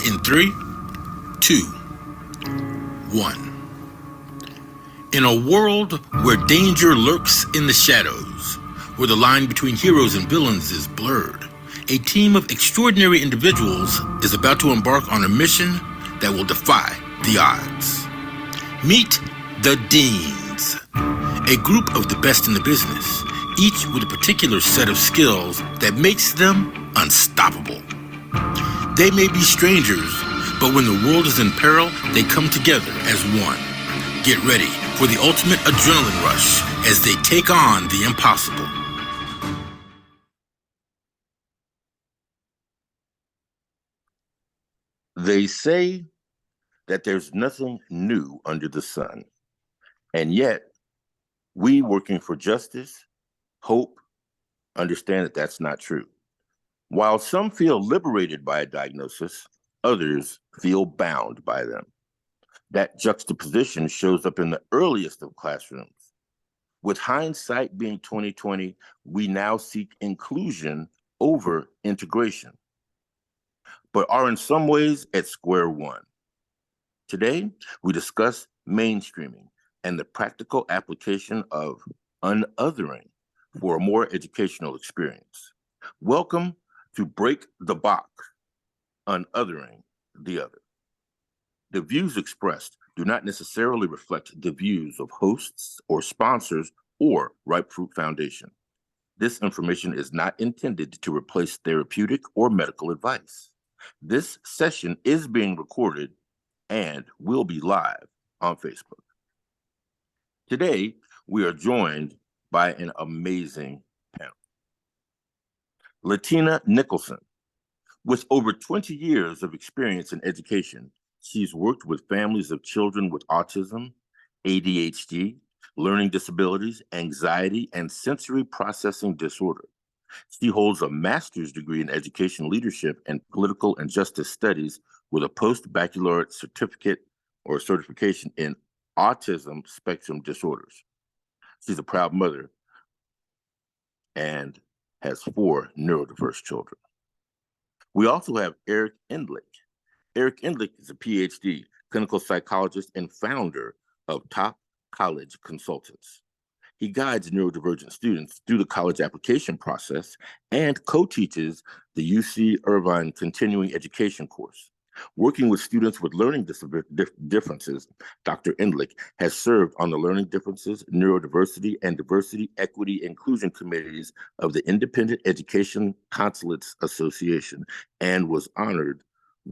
In 3, 2, 1. In a world where danger lurks in the shadows, where the line between heroes and villains is blurred, a team of extraordinary individuals is about to embark on a mission that will defy the odds. Meet the Deans, a group of the best in the business, each with a particular set of skills that makes them unstoppable. They may be strangers, but when the world is in peril, they come together as one. Get ready for the ultimate adrenaline rush as they take on the impossible. They say that there's nothing new under the sun, and yet we working for justice, hope, understand that that's not true. While some feel liberated by a diagnosis, others feel bound by them. That juxtaposition shows up in the earliest of classrooms. With hindsight being 2020, we now seek inclusion over integration, but are in some ways at square one. Today, we discuss mainstreaming and the practical application of unothering for a more educational experience. Welcome to Break the Box, Unothering the Other. The views expressed do not necessarily reflect the views of hosts or sponsors or Ripe Fruit Foundation. This information is not intended to replace therapeutic or medical advice. This session is being recorded and will be live on Facebook. Today, we are joined by an amazing panel. Latina Nicholson, with over 20 years of experience in education, she's worked with families of children with autism, ADHD, learning disabilities, anxiety, and sensory processing disorder. She holds a master's degree in education leadership and political and justice studies with a post-baccalaureate certificate or certification in autism spectrum disorders. She's a proud mother and has 4 neurodiverse children. We also have Eric Endlich. Eric Endlich is a PhD, clinical psychologist, and founder of Top College Consultants. He guides neurodivergent students through the college application process and co-teaches the UC Irvine Continuing Education course. Working with students with learning differences, Dr. Endlich has served on the Learning Differences, Neurodiversity, and Diversity, Equity, Inclusion committees of the Independent Education Consulates Association and was honored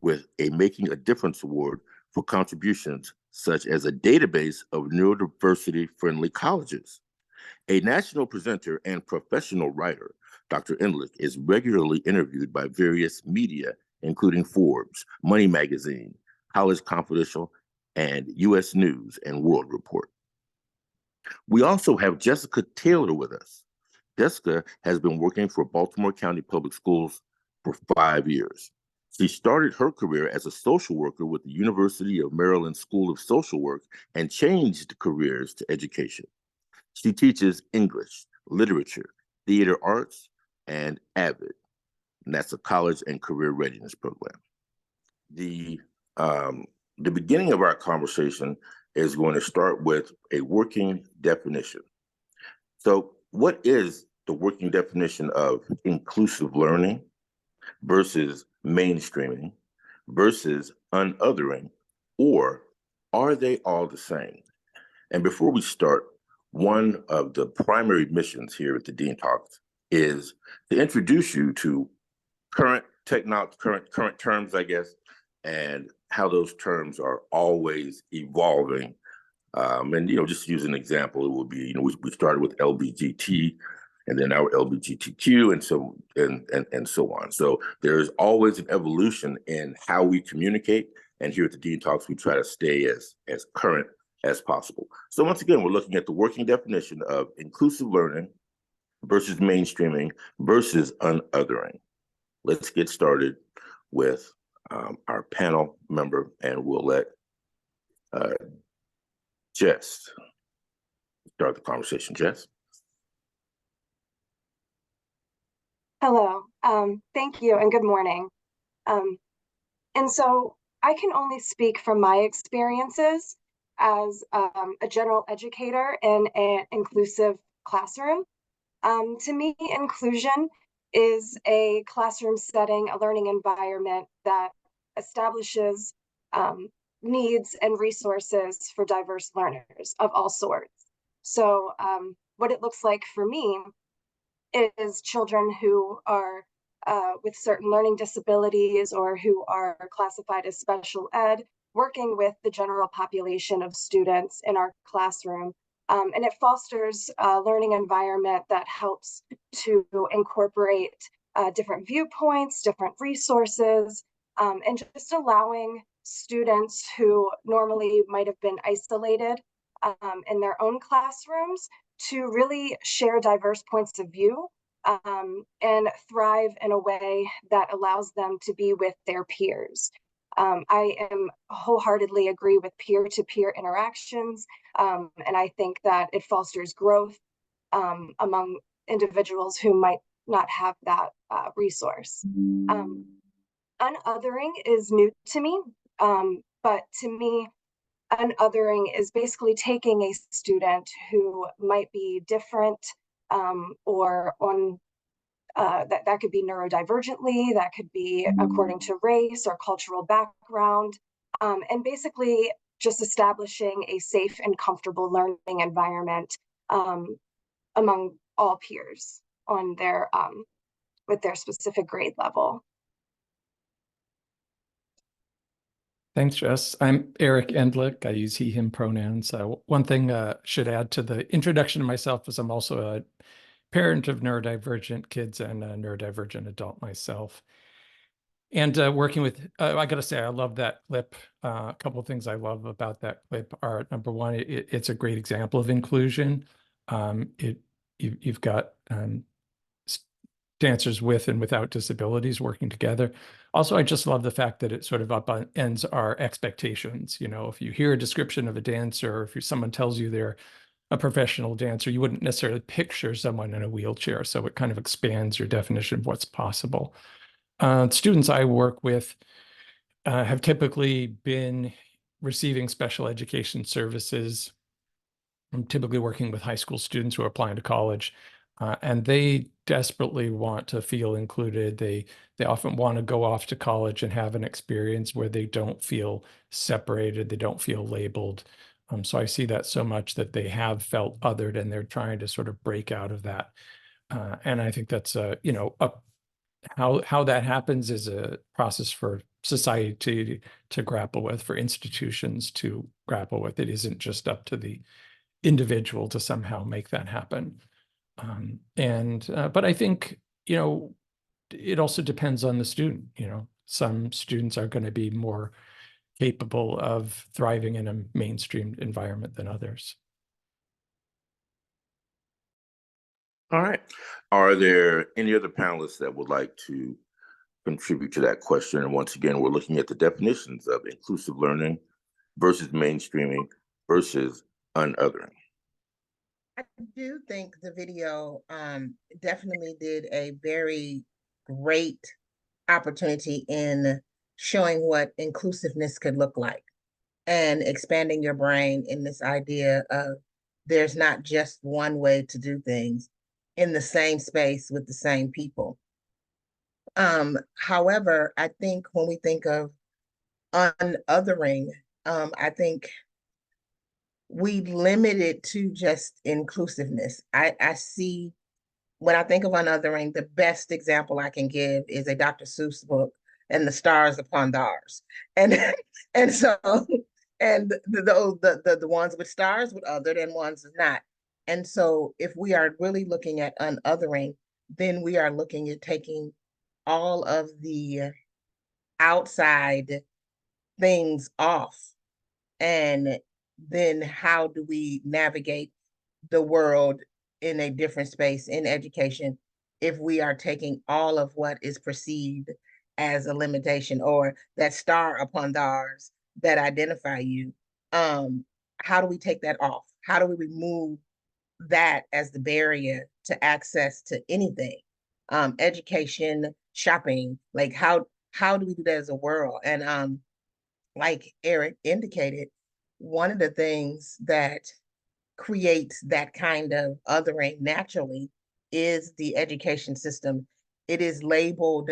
with a Making a Difference Award for contributions such as a database of neurodiversity-friendly colleges. A national presenter and professional writer, Dr. Endlich is regularly interviewed by various media, including Forbes, Money Magazine, College Confidential, and U.S. News and World Report. We also have Jessica Taylor with us. Jessica has been working for Baltimore County Public Schools for 5 years. She started her career as a social worker with the University of Maryland School of Social Work and changed careers to education. She teaches English, literature, theater arts, and AVID, and that's a college and career readiness program. The beginning of our conversation is going to start with a working definition. So what is the working definition of inclusive learning versus mainstreaming versus unothering, or are they all the same? And before we start, one of the primary missions here at the Dean Talks is to introduce you to current terms, I guess, and how those terms are always evolving. And just to use an example, it would be, we started with LBGT, and then now we're LGBTQ, and so on. So there's always an evolution in how we communicate, and here at the Dean Talks, we try to stay as current as possible. So once again, we're looking at the working definition of inclusive learning versus mainstreaming versus unothering. Let's get started with our panel member, and we'll let Jess start the conversation. Jess? Hello, thank you and good morning. And so I can only speak from my experiences as a general educator in an inclusive classroom. To me, inclusion is a classroom setting, a learning environment that establishes needs and resources for diverse learners of all sorts. So what it looks like for me is children who are with certain learning disabilities or who are classified as special ed, working with the general population of students in our classroom. And it fosters a learning environment that helps to incorporate different viewpoints, different resources, and just allowing students who normally might have been isolated in their own classrooms to really share diverse points of view and thrive in a way that allows them to be with their peers. I am wholeheartedly agree with peer-to-peer interactions, and I think that it fosters growth among individuals who might not have that resource. Unothering is new to me, but to me, unothering is basically taking a student who might be different or on that could be neurodivergently, that could be according to race or cultural background, and basically just establishing a safe and comfortable learning environment among all peers on their with their specific grade level. Thanks, Jess. I'm Eric Endlick. I use he, him pronouns. One thing should add to the introduction to myself is I'm also a parent of neurodivergent kids and a neurodivergent adult myself. And working with, I got to say, I love that clip. A couple of things I love about that clip are, number one, it's a great example of inclusion. You've got dancers with and without disabilities working together. Also, I just love the fact that it sort of upends our expectations. You know, if you hear a description of a dancer, or if someone tells you they're a professional dancer, you wouldn't necessarily picture someone in a wheelchair. So it kind of expands your definition of what's possible. Students I work with have typically been receiving special education services. I'm typically working with high school students who are applying to college, and they desperately want to feel included. They often want to go off to college and have an experience where they don't feel separated, they don't feel labeled. So I see that so much that they have felt othered, and they're trying to sort of break out of that. And I think that's how that happens is a process for society to grapple with, for institutions to grapple with. It isn't just up to the individual to somehow make that happen. But I think, it also depends on the student. Some students are going to be more capable of thriving in a mainstream environment than others. All right. Are there any other panelists that would like to contribute to that question? And once again, we're looking at the definitions of inclusive learning versus mainstreaming versus unothering. I do think the video definitely did a very great opportunity in showing what inclusiveness could look like and expanding your brain in this idea of there's not just one way to do things in the same space with the same people. However, I think when we think of unothering, I think we limit it to just inclusiveness. I see, when I think of unothering, the best example I can give is a Dr. Seuss book, and the stars upon the R's. And so the ones with stars with othered and ones not. And so if we are really looking at unothering, then we are looking at taking all of the outside things off. And then how do we navigate the world in a different space in education if we are taking all of what is perceived as a limitation or that star upon the R's that identify you? How do we take that off? How do we remove that as the barrier to access to anything? Education, shopping, like how how do we do that as a world? And like Eric indicated, one of the things that creates that kind of othering naturally is the education system. It is labeled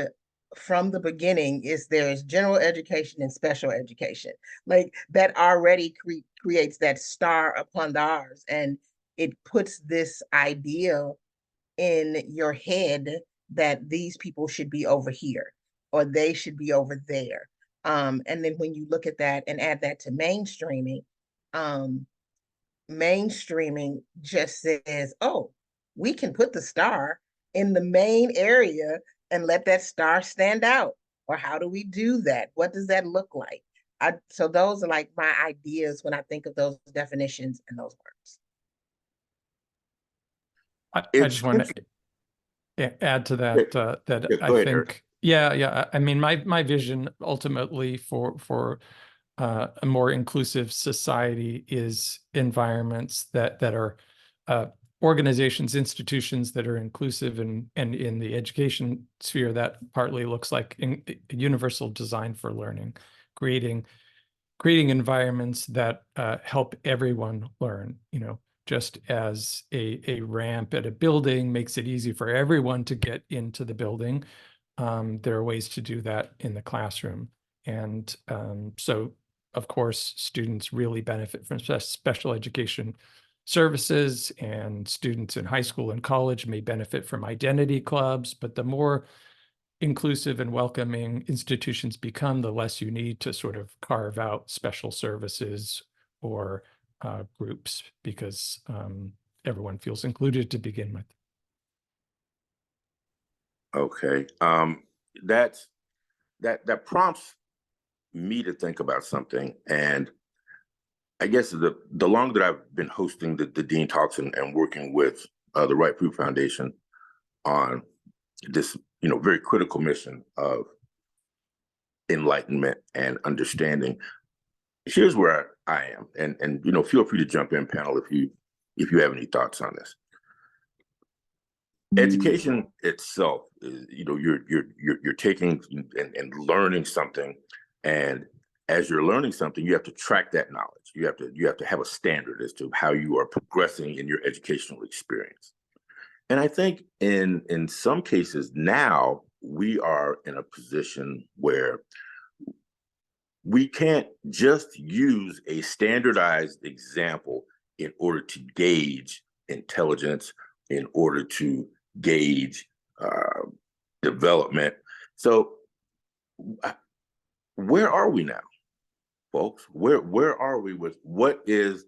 from the beginning is there's general education and special education. Like that already creates that star upon the R's, and it puts this idea in your head that these people should be over here or they should be over there. And then when you look at that and add that to mainstreaming, mainstreaming just says, oh, we can put the star in the main area and let that star stand out. Or how do we do that? What does that look like? So those are like my ideas when I think of those definitions and those words. I just want to add to that, that Yeah, I go ahead, think, Eric. yeah. I mean, my vision ultimately for a more inclusive society is environments that are organizations, institutions that are inclusive, and in the education sphere, that partly looks like universal design for learning, creating environments that help everyone learn. You know, just as a ramp at a building makes it easy for everyone to get into the building, there are ways to do that in the classroom. And so, of course, students really benefit from special education services, and students in high school and college may benefit from identity clubs. But the more inclusive and welcoming institutions become, the less you need to sort of carve out special services or groups, because everyone feels included to begin with. Okay. That prompts me to think about something. And I guess the longer that I've been hosting the Dean Talks and working with the Right Food Foundation on this, very critical mission of enlightenment and understanding, here's where I am. And feel free to jump in, panel, if you have any thoughts on this. Education itself is, you're taking and learning something, and as you're learning something, you have to track that knowledge. You have to have a standard as to how you are progressing in your educational experience. And I think in some cases now we are in a position where we can't just use a standardized example in order to gauge intelligence, in order to gauge development. So where are we now, folks? Where are we with what is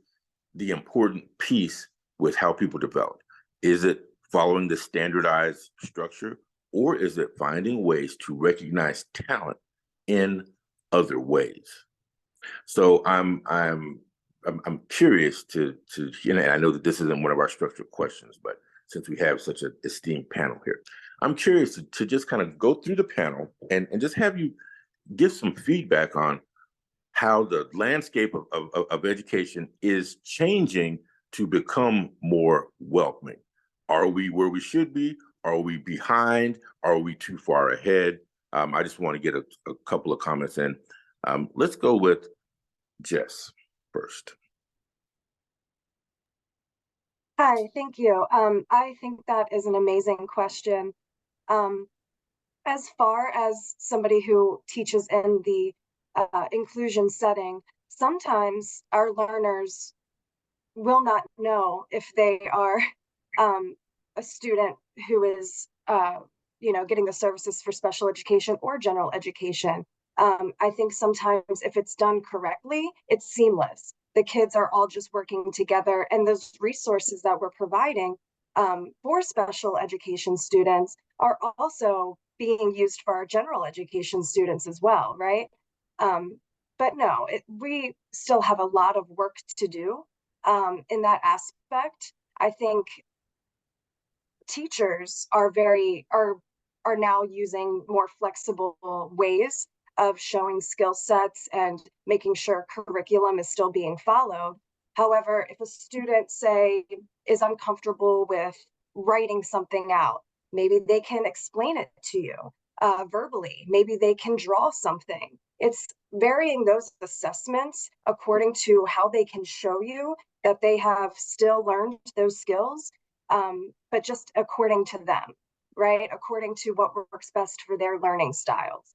the important piece with how people develop? Is it following the standardized structure, or is it finding ways to recognize talent in other ways? So I'm curious to and I know that this isn't one of our structured questions, but since we have such an esteemed panel here, I'm curious to just kind of go through the panel and just have you give some feedback on how the landscape of education is changing to become more welcoming. Are we where we should be? Are we behind? Are we too far ahead? I just want to get a couple of comments in. Let's go with Jess first. Hi, thank you. I think that is an amazing question. As far as somebody who teaches in the inclusion setting, sometimes our learners will not know if they are a student who is, getting the services for special education or general education. I think sometimes if it's done correctly, it's seamless. The kids are all just working together, and those resources that we're providing for special education students are also being used for our general education students as well, right? But no, we still have a lot of work to do in that aspect. I think teachers are now using more flexible ways of showing skill sets and making sure curriculum is still being followed. However, if a student, say, is uncomfortable with writing something out, maybe they can explain it to you. verbally. Maybe they can draw something. It's varying those assessments according to how they can show you that they have still learned those skills, but just according to them, right? According to what works best for their learning styles.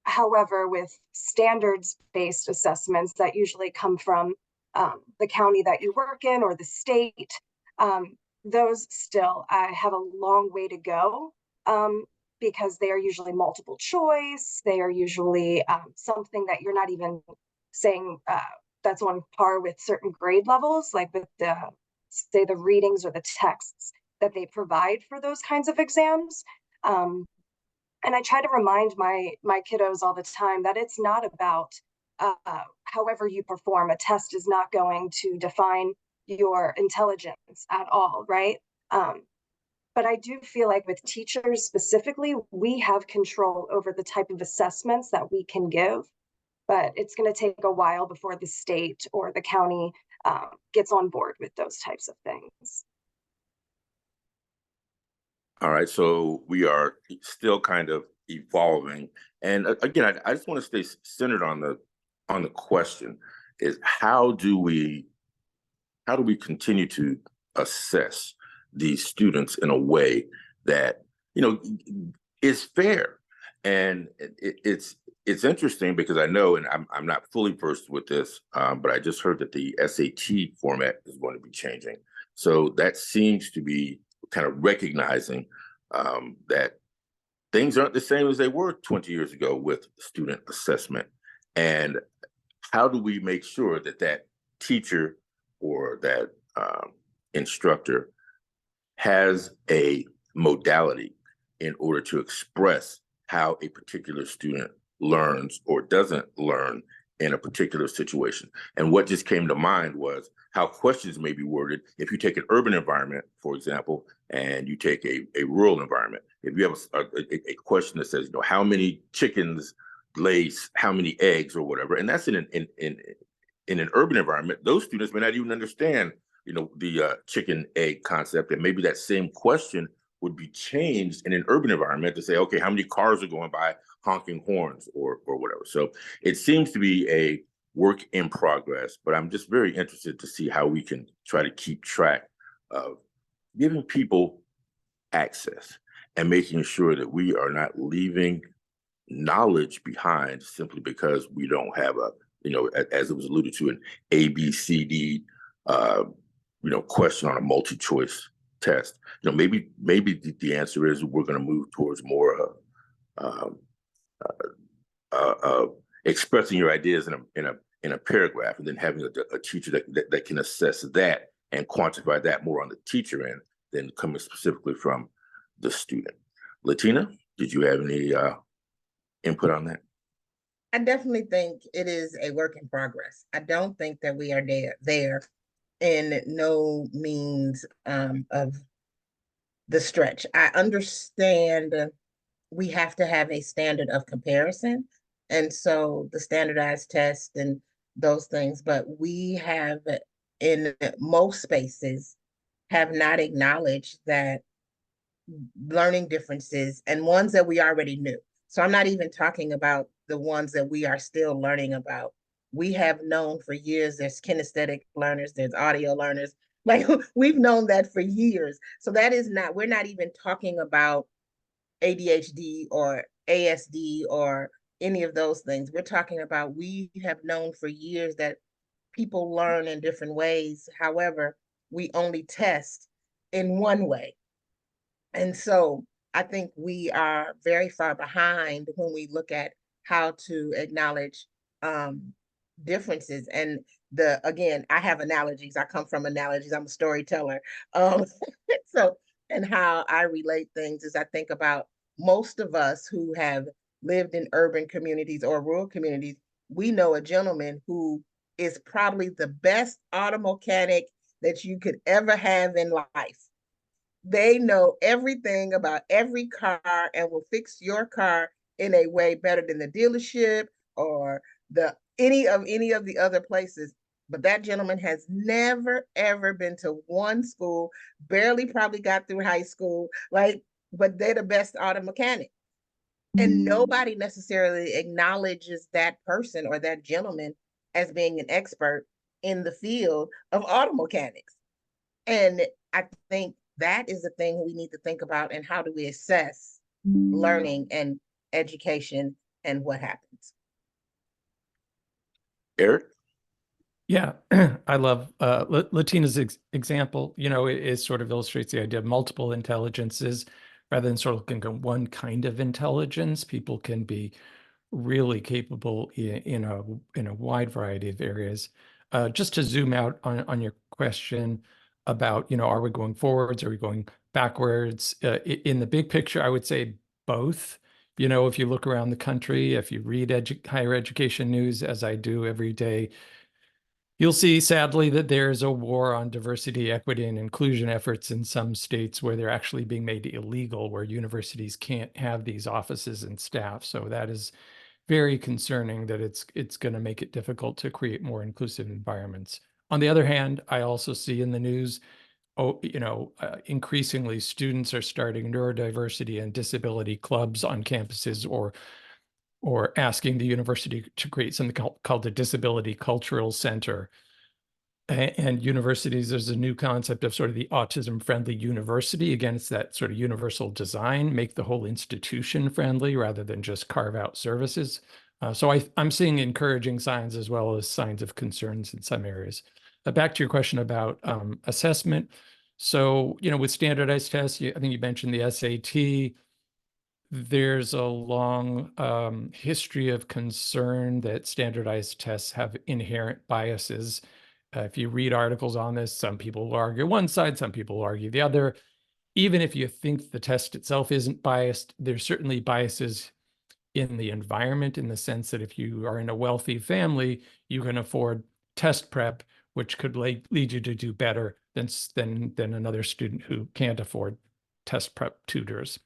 However, with standards-based assessments that usually come from the county that you work in or the state, those still have a long way to go, because they are usually multiple choice. They are usually something that you're not even saying that's on par with certain grade levels, like with the, say, the readings or the texts that they provide for those kinds of exams. And I try to remind my kiddos all the time that it's not about however you perform. A test is not going to define your intelligence at all, right? But I do feel like with teachers specifically, we have control over the type of assessments that we can give, but it's going to take a while before the state or the county gets on board with those types of things. All right, so we are still kind of evolving, and again, I just want to stay centered on the question: is how do we continue to assess these students in a way that is fair? And it's interesting because I know, and I'm not fully versed with this, but I just heard that the SAT format is going to be changing. So that seems to be kind of recognizing that things aren't the same as they were 20 years ago with student assessment. And how do we make sure that that teacher or that instructor has a modality in order to express how a particular student learns or doesn't learn in a particular situation? And what just came to mind was how questions may be worded if you take an urban environment, for example, and you take a rural environment. If you have a question that says, how many chickens lay how many eggs or whatever, and that's in an urban environment, those students may not even understand, the chicken egg concept, and maybe that same question would be changed in an urban environment to say, okay, how many cars are going by honking horns or whatever. So it seems to be a work in progress, but I'm just very interested to see how we can try to keep track of giving people access and making sure that we are not leaving knowledge behind simply because we don't have a, as it was alluded to, an ABCD, question on a multi-choice test. Maybe the answer is we're going to move towards more expressing your ideas in a paragraph, and then having a teacher that can assess that and quantify that more on the teacher end than coming specifically from the student. Latina, did you have any input on that? I definitely think it is a work in progress. I don't think that we are there in no means of the stretch. I understand we have to have a standard of comparison, and so the standardized test and those things, but we have, in most spaces, have not acknowledged that learning differences and ones that we already knew. So I'm not even talking about the ones that we are still learning about. We have known for years there's kinesthetic learners, there's audio learners. Like, we've known that for years. So that is not, we're not even talking about ADHD or ASD or any of those things. We're talking about, we have known for years that people learn in different ways. However, we only test in one way. And so I think we are very far behind when we look at how to acknowledge differences. And again, I have analogies. I come from analogies. I'm a storyteller. So, and how I relate things is I think about most of us who have lived in urban communities or rural communities. We know a gentleman who is probably the best auto mechanic that you could ever have in life. They know everything about every car and will fix your car in a way better than the dealership or any of the other places. But that gentleman has never, ever been to one school, barely probably got through high school, but they're the best auto mechanic. And nobody necessarily acknowledges that person or that gentleman as being an expert in the field of auto mechanics. And I think that is the thing we need to think about, and how do we assess learning and education and what happens. Eric? Yeah, I love Latina's example. You know, it sort of illustrates the idea of multiple intelligences rather than sort of looking at one kind of intelligence. People can be really capable in a wide variety of areas. Just to zoom out on your question about, you know, are we going forwards? Are we going backwards? In the big picture, I would say both. You know, if you look around the country, if you read higher education news, as I do every day, you'll see, sadly, that there's a war on diversity, equity, and inclusion efforts in some states where they're actually being made illegal, where universities can't have these offices and staff. So that is very concerning, that it's going to make it difficult to create more inclusive environments. On the other hand, I also see in the news, increasingly students are starting neurodiversity and disability clubs on campuses, or asking the university to create something called the Disability Cultural Center. And universities, there's a new concept of sort of the autism-friendly university. Again, it's that sort of universal design, make the whole institution friendly rather than just carve out services. So I'm seeing encouraging signs as well as signs of concerns in some areas. Back to your question about assessment. So, you know, with standardized tests, I think you mentioned the SAT. There's a long history of concern that standardized tests have inherent biases. If you read articles on this, some people will argue one side, some people will argue the other. Even if you think the test itself isn't biased, there's certainly biases in the environment, in the sense that if you are in a wealthy family, you can afford test prep, which could lead you to do better than another student who can't afford test prep tutors.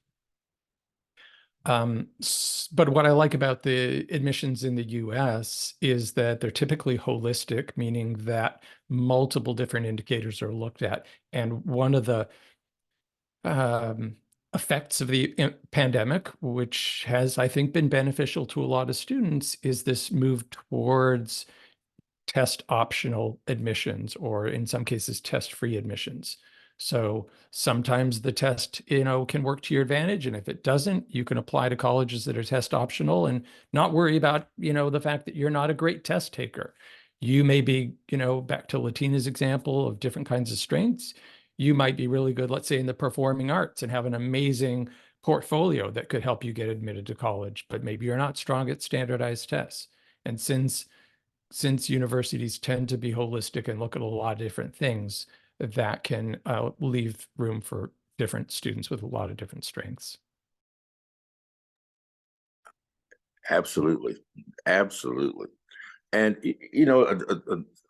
But what I like about the admissions in the US is that they're typically holistic, meaning that multiple different indicators are looked at. And one of the effects of the pandemic, which has, I think, been beneficial to a lot of students, is this move towards test optional admissions, or in some cases, test-free admissions. So sometimes the test, you know, can work to your advantage. And if it doesn't, you can apply to colleges that are test optional and not worry about, you know, the fact that you're not a great test taker. You may be, you know, back to Latina's example of different kinds of strengths. You might be really good, let's say, in the performing arts and have an amazing portfolio that could help you get admitted to college, but maybe you're not strong at standardized tests. And since universities tend to be holistic and look at a lot of different things, that can leave room for different students with a lot of different strengths. Absolutely. Absolutely. And, you know,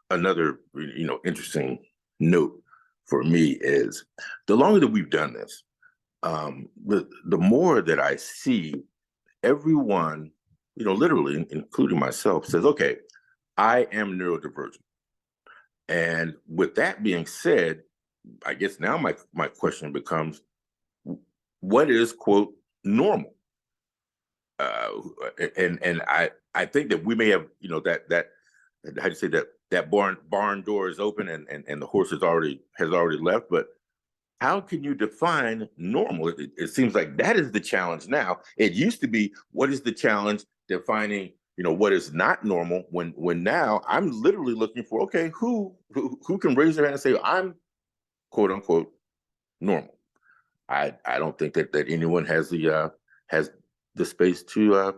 another, you know, interesting note for me is the longer that we've done this, the more that I see everyone, you know, literally, including myself, says, okay, I am neurodivergent. And with that being said, I guess now my question becomes, what is, quote, normal? And I think that we may have, you know, that how do you say that barn door is open and the horse has already left. But how can you define normal? It seems like that is the challenge now. It used to be, what is the challenge defining, you know, what is not normal, when now I'm literally looking for, okay, who can raise their hand and say, I'm, quote unquote, normal. I don't think that anyone has the space to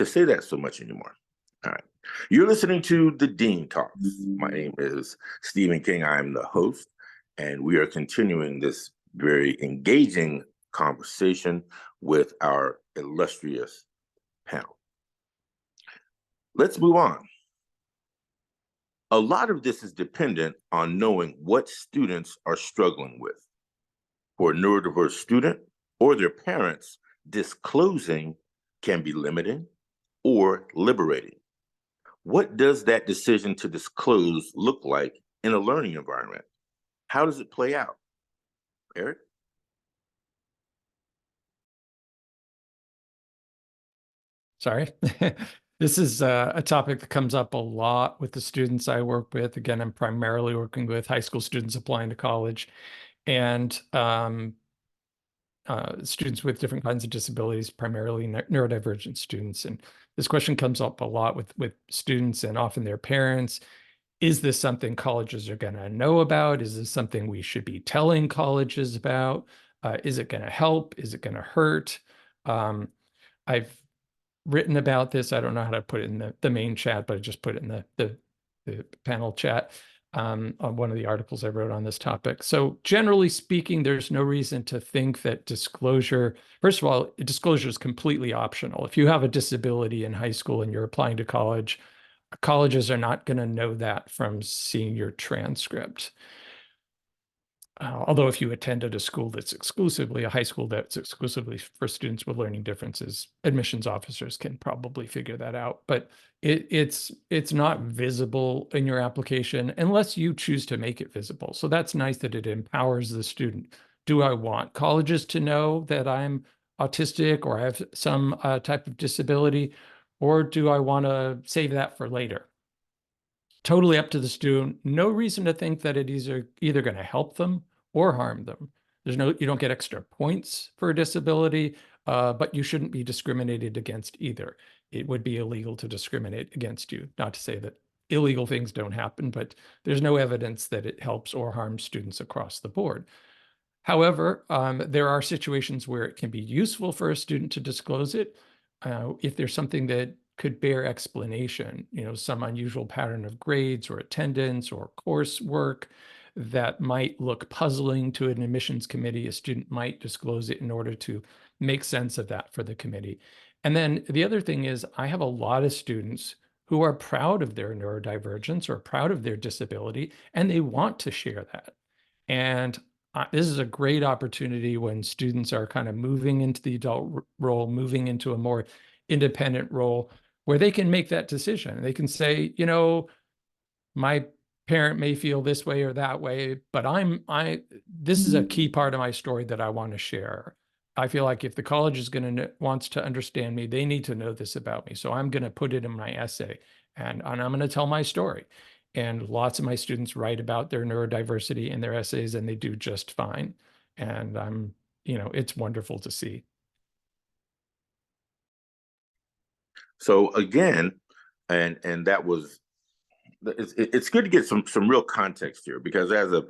say that so much anymore. All right. You're listening to the Dean Talks. My name is Stephen King. I'm the host, and we are continuing this very engaging conversation with our illustrious panel. Let's move on. A lot of this is dependent on knowing what students are struggling with. For a neurodiverse student or their parents, disclosing can be limiting or liberating. What does that decision to disclose look like in a learning environment? How does it play out? Eric? sorry. This is a topic that comes up a lot with the students I work with. Again, I'm primarily working with high school students applying to college, and students with different kinds of disabilities, primarily neurodivergent students. And this question comes up a lot with students and often their parents. Is this something colleges are going to know about? Is this something we should be telling colleges about? Is it going to help? Is it going to hurt? I've written about this. I don't know how to put it in the main chat, but I just put it in the panel chat on one of the articles I wrote on this topic. So generally speaking, there's no reason to think that disclosure, first of all, disclosure is completely optional. If you have a disability in high school and you're applying to college, colleges are not going to know that from seeing your transcript. Although if you attended a school that's exclusively a high school that's exclusively for students with learning differences, admissions officers can probably figure that out. But it's not visible in your application unless you choose to make it visible. So that's nice that it empowers the student. Do I want colleges to know that I'm autistic or I have some type of disability, or do I want to save that for later? Totally up to the student. No reason to think that it is either going to help them or harm them. You don't get extra points for a disability, but you shouldn't be discriminated against either. It would be illegal to discriminate against you. Not to say that illegal things don't happen, but there's no evidence that it helps or harms students across the board. However, there are situations where it can be useful for a student to disclose it if there's something that could bear explanation, some unusual pattern of grades or attendance or coursework that might look puzzling to an admissions committee. A student might disclose it in order to make sense of that for the committee. And then the other thing is, I have a lot of students who are proud of their neurodivergence or proud of their disability, and they want to share that. And this is a great opportunity when students are kind of moving into the adult role, moving into a more independent role, where they can make that decision. They can say, my parent may feel this way or that way, but this is a key part of my story that I want to share. I feel like if the college wants to understand me, they need to know this about me. So I'm going to put it in my essay, and I'm going to tell my story. And lots of my students write about their neurodiversity in their essays, and they do just fine. And it's wonderful to see. So again, and that was, it's good to get some real context here, because as a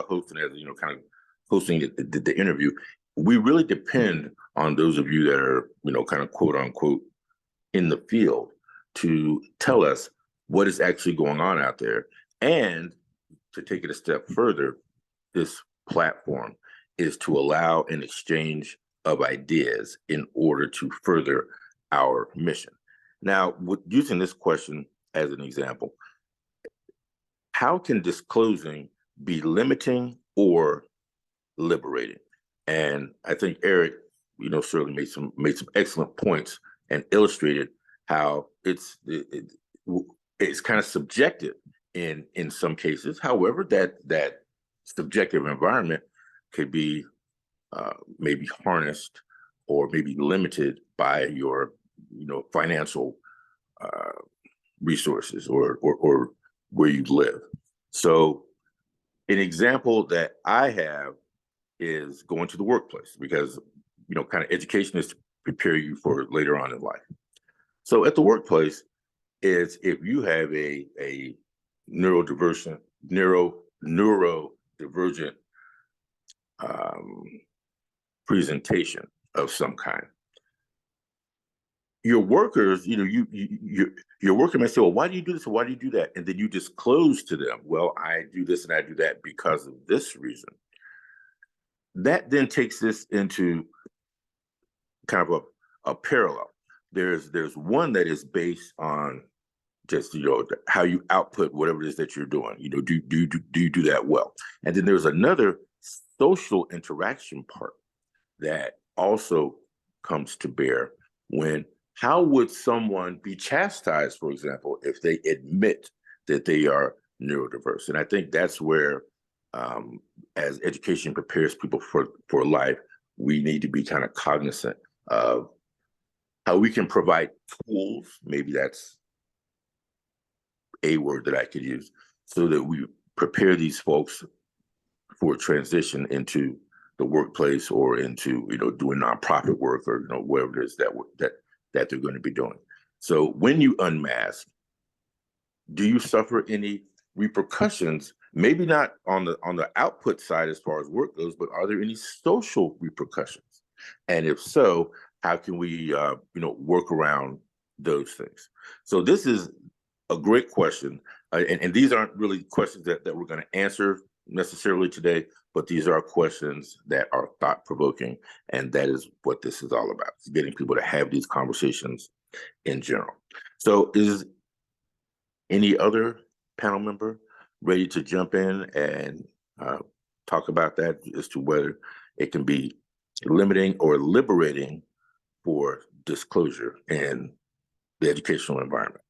host and as kind of hosting the interview, we really depend on those of you that are kind of quote unquote in the field to tell us what is actually going on out there. And to take it a step further, this platform is to allow an exchange of ideas in order to further our mission. Now, using this question as an example, how can disclosing be limiting or liberating? And I think Eric, certainly made some excellent points and illustrated how it's kind of subjective in some cases. However, that subjective environment could be maybe harnessed or maybe limited by your financial resources or where you live. So an example that I have is going to the workplace, because kind of education is to prepare you for later on in life. So at the workplace, is if you have a neurodivergent presentation of some kind, your workers, your worker may say, well, why do you do this or why do you do that? And then you disclose to them, well, I do this and I do that because of this reason. That then takes this into kind of a parallel. There's one that is based on just how you output whatever it is that you're doing. Do you do that well? And then there's another social interaction part that also comes to bear when, how would someone be chastised, for example, if they admit that they are neurodiverse? And I think that's where, as education prepares people for life, we need to be kind of cognizant of how we can provide tools, maybe that's a word that I could use, so that we prepare these folks for transition into the workplace or into, doing nonprofit work or, whatever it is that they're going to be doing. So when you unmask, do you suffer any repercussions? Maybe not on the output side as far as work goes, but are there any social repercussions? And if so, how can we, work around those things? So this is a great question, and these aren't really questions that we're going to answer necessarily today, but these are questions that are thought-provoking, and that is what this is all about, is getting people to have these conversations in general. So is any other panel member ready to jump in and talk about that as to whether it can be limiting or liberating for disclosure in the educational environment?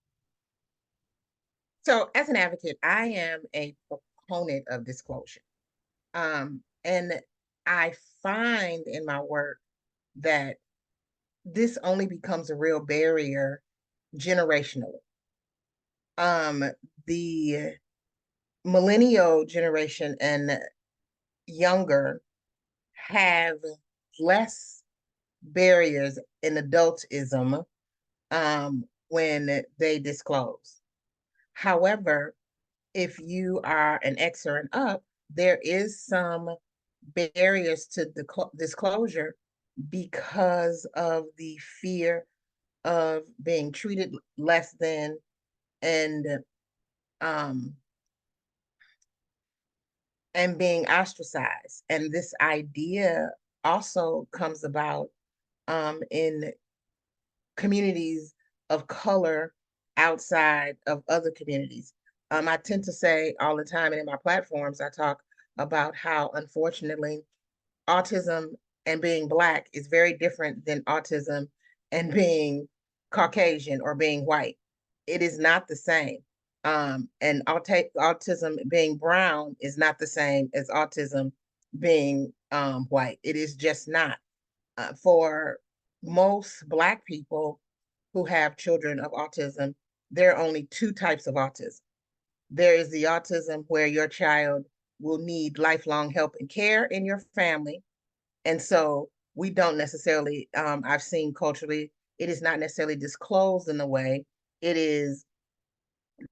So as an advocate, I am a proponent of disclosure. And I find in my work that this only becomes a real barrier generationally. The millennial generation and younger have less barriers in adultism when they disclose. However, if you are an X or an up, there is some barriers to disclosure because of the fear of being treated less than and being ostracized. And this idea also comes about in communities of color outside of other communities. I tend to say all the time, and in my platforms, I talk about how, unfortunately, autism and being Black is very different than autism and being Caucasian or being white. It is not the same. And autism being brown is not the same as autism being white. It is just not. For most Black people who have children of autism, there are only two types of autism. There is the autism where your child will need lifelong help and care in your family. And so we don't necessarily, I've seen culturally, it is not necessarily disclosed in the way it is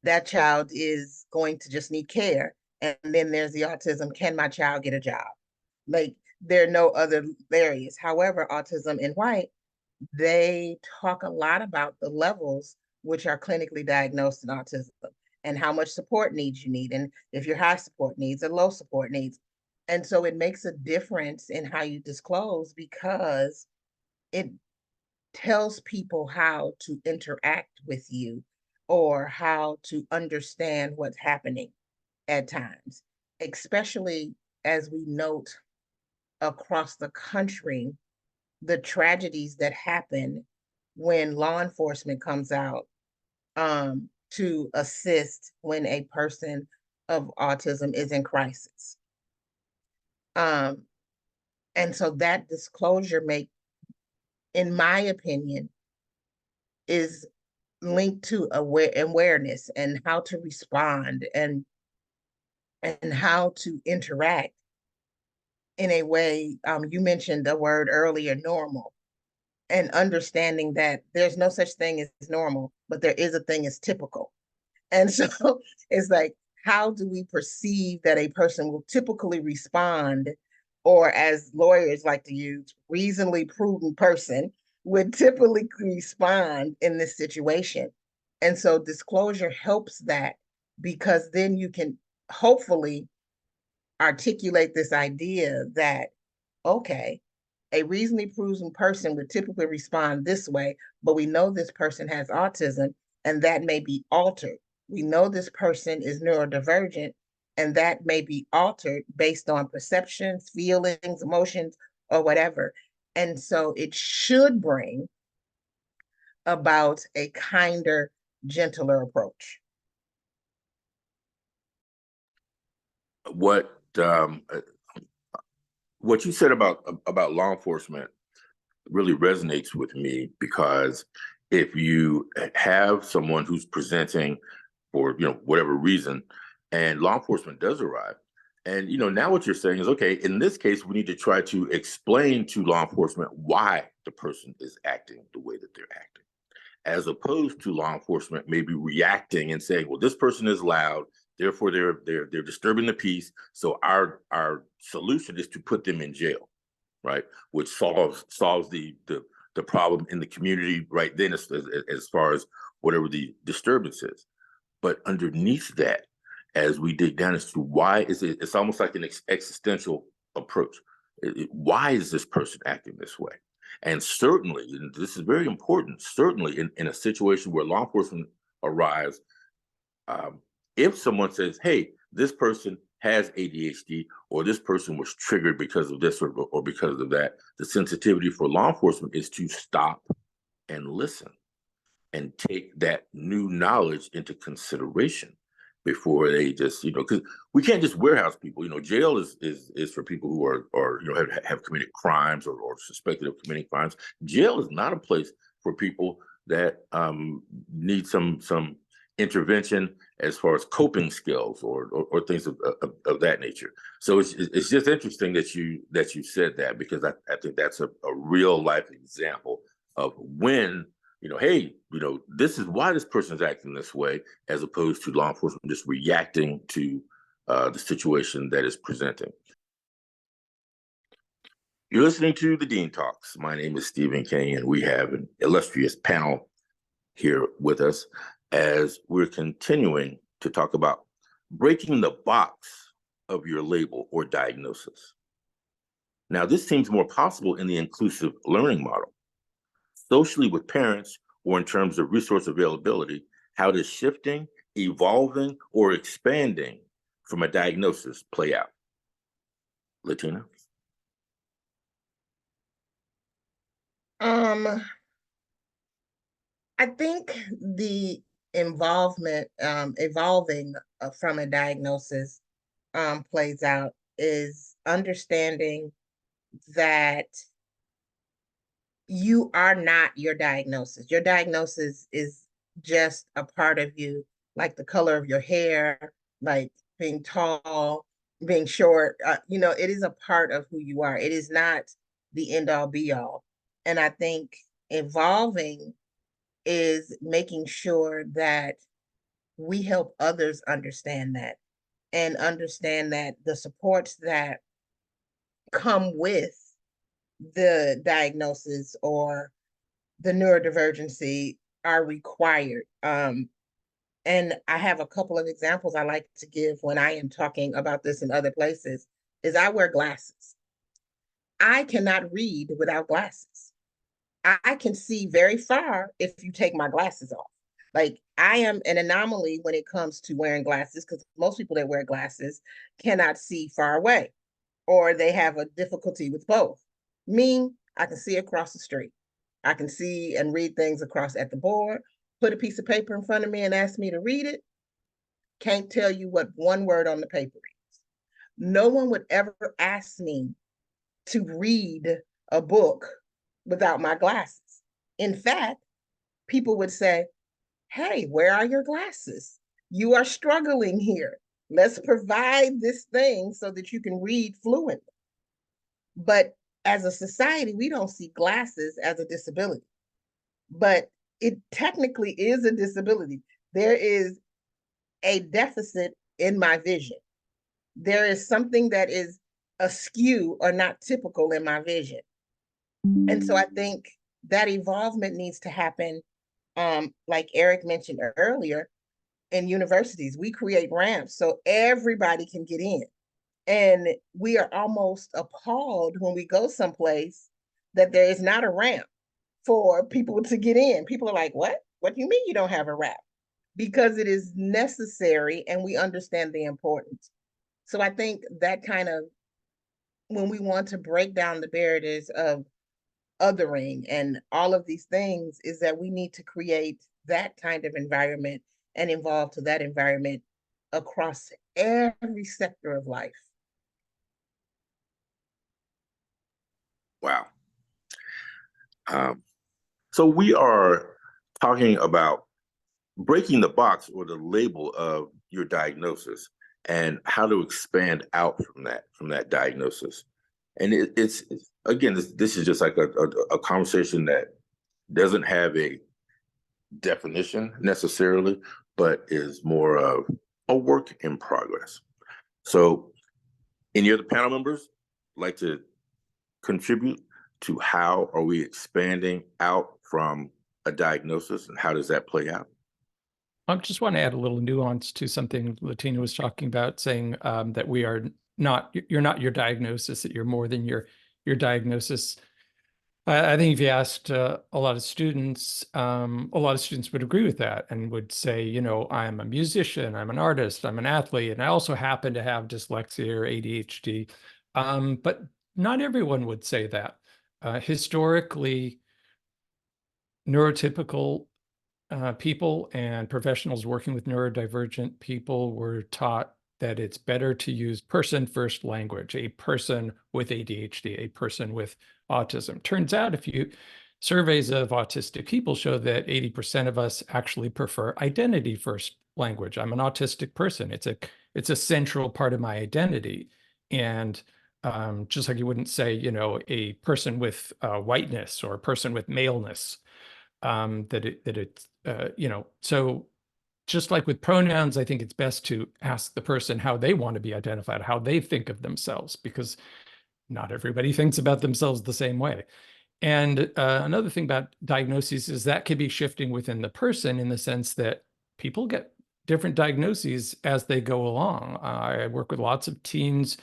that child is going to just need care. And then there's the autism, can my child get a job? Like there are no other areas. However, autism in white, they talk a lot about the levels which are clinically diagnosed in autism and how much support needs you need, and if you're high support needs or low support needs. And so it makes a difference in how you disclose because it tells people how to interact with you or how to understand what's happening at times, especially as we note across the country the tragedies that happen when law enforcement comes out to assist when a person of autism is in crisis. And so that disclosure in my opinion, is linked to awareness and how to respond and how to interact in a way. You mentioned the word earlier, normal, and understanding that there's no such thing as normal, but there is a thing as typical. And so it's like, how do we perceive that a person will typically respond, or as lawyers like to use, reasonably prudent person would typically respond in this situation? And so disclosure helps that, because then you can hopefully articulate this idea that, okay, a reasonably prudent person would typically respond this way, but we know this person has autism and that may be altered. We know this person is neurodivergent and that may be altered based on perceptions, feelings, emotions, or whatever. And so it should bring about a kinder, gentler approach. What you said about law enforcement really resonates with me, because if you have someone who's presenting for whatever reason, and law enforcement does arrive, and now what you're saying is, okay, in this case, we need to try to explain to law enforcement why the person is acting the way that they're acting, as opposed to law enforcement maybe reacting and saying, well, this person is loud, therefore they're disturbing the peace, so our solution is to put them in jail, right? Which solves the problem in the community right then, as far as whatever the disturbance is. But underneath that, as we dig down as to why is it, it's almost like an existential approach. Why is this person acting this way? And certainly, and this is very important, certainly in a situation where law enforcement arrives, if someone says, hey, this person has ADHD, or this person was triggered because of this or because of that, the sensitivity for law enforcement is to stop and listen and take that new knowledge into consideration before they just, because we can't just warehouse people. Jail is for people who are have committed crimes or suspected of committing crimes. Jail is not a place for people that need some intervention as far as coping skills or things of that nature. So it's just interesting that you said that, because I think that's a real life example of when, hey, this is why this person is acting this way, as opposed to law enforcement just reacting to the situation that is presenting. You're listening to the Dean Talks. My name is Stephen King, and we have an illustrious panel here with us as we're continuing to talk about breaking the box of your label or diagnosis. Now, this seems more possible in the inclusive learning model. Socially, with parents, or in terms of resource availability, how does shifting, evolving, or expanding from a diagnosis play out? Latina? I think the evolving from a diagnosis plays out is understanding that you are not your diagnosis. Your diagnosis is just a part of you, like the color of your hair, like being tall, being short. It is a part of who you are. It is not the end all be all. And I think evolving is making sure that we help others understand that, and understand that the supports that come with the diagnosis or the neurodivergency are required. And I have a couple of examples I like to give when I am talking about this in other places, is I wear glasses. I cannot read without glasses. I can see very far if you take my glasses off. Like, I am an anomaly when it comes to wearing glasses, because most people that wear glasses cannot see far away, or they have a difficulty with both. Me, I can see across the street. I can see and read things across at the board. Put a piece of paper in front of me and ask me to read it. Can't tell you what one word on the paper is. No one would ever ask me to read a book without my glasses. In fact, people would say, hey, where are your glasses? You are struggling here. Let's provide this thing so that you can read fluently. But as a society, we don't see glasses as a disability. But it technically is a disability. There is a deficit in my vision. There is something that is askew or not typical in my vision. And so I think that evolvement needs to happen, like Eric mentioned earlier, in universities. We create ramps so everybody can get in. And we are almost appalled when we go someplace that there is not a ramp for people to get in. People are like, what? What do you mean you don't have a ramp? Because it is necessary, and we understand the importance. So I think that kind of, when we want to break down the barriers of othering and all of these things, is that we need to create that kind of environment and evolve to that environment across every sector of life. Wow. So we are talking about breaking the box or the label of your diagnosis and how to expand out from that diagnosis. And it's again, this is just like a conversation that doesn't have a definition necessarily, but is more of a work in progress. So any other panel members like to contribute to how are we expanding out from a diagnosis and how does that play out? I just want to add a little nuance to something Latina was talking about, saying that we are not, you're not your diagnosis, that you're more than your diagnosis. I think if you asked a lot of students would agree with that and would say, you know, I'm a musician, I'm an artist, I'm an athlete, and I also happen to have dyslexia or ADHD. But not everyone would say that. Historically, neurotypical people and professionals working with neurodivergent people were taught that it's better to use person-first language, a person with ADHD, a person with autism. Turns out surveys of autistic people show that 80% of us actually prefer identity-first language. I'm an autistic person. It's a central part of my identity. And just like you wouldn't say, you know, a person with whiteness or a person with maleness, you know, so just like with pronouns, I think it's best to ask the person how they want to be identified, how they think of themselves, because not everybody thinks about themselves the same way. And another thing about diagnoses is that could be shifting within the person in the sense that people get different diagnoses as they go along. I work with lots of teens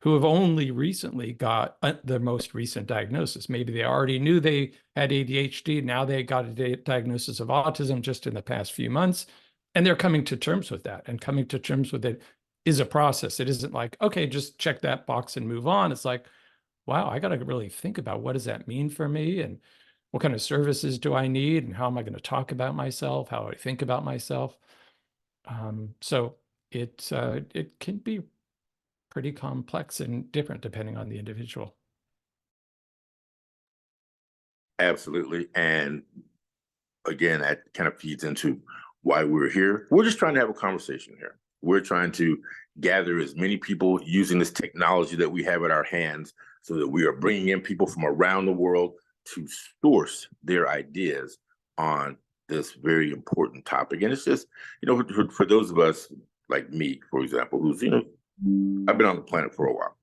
who have only recently got the most recent diagnosis. Maybe they already knew they had ADHD. Now they got a diagnosis of autism just in the past few months. And they're coming to terms with that. And coming to terms with it is a process. It isn't like, okay, just check that box and move on. It's like, wow, I got to really think about what does that mean for me? And what kind of services do I need? And how am I going to talk about myself? How do I think about myself? So it can be pretty complex and different depending on the individual. Absolutely. And again, that kind of feeds into why we're here. We're just trying to have a conversation here. We're trying to gather as many people using this technology that we have at our hands so that we are bringing in people from around the world to source their ideas on this very important topic. And it's just, you know, for those of us like me, for example, who's, you know, I've been on the planet for a while.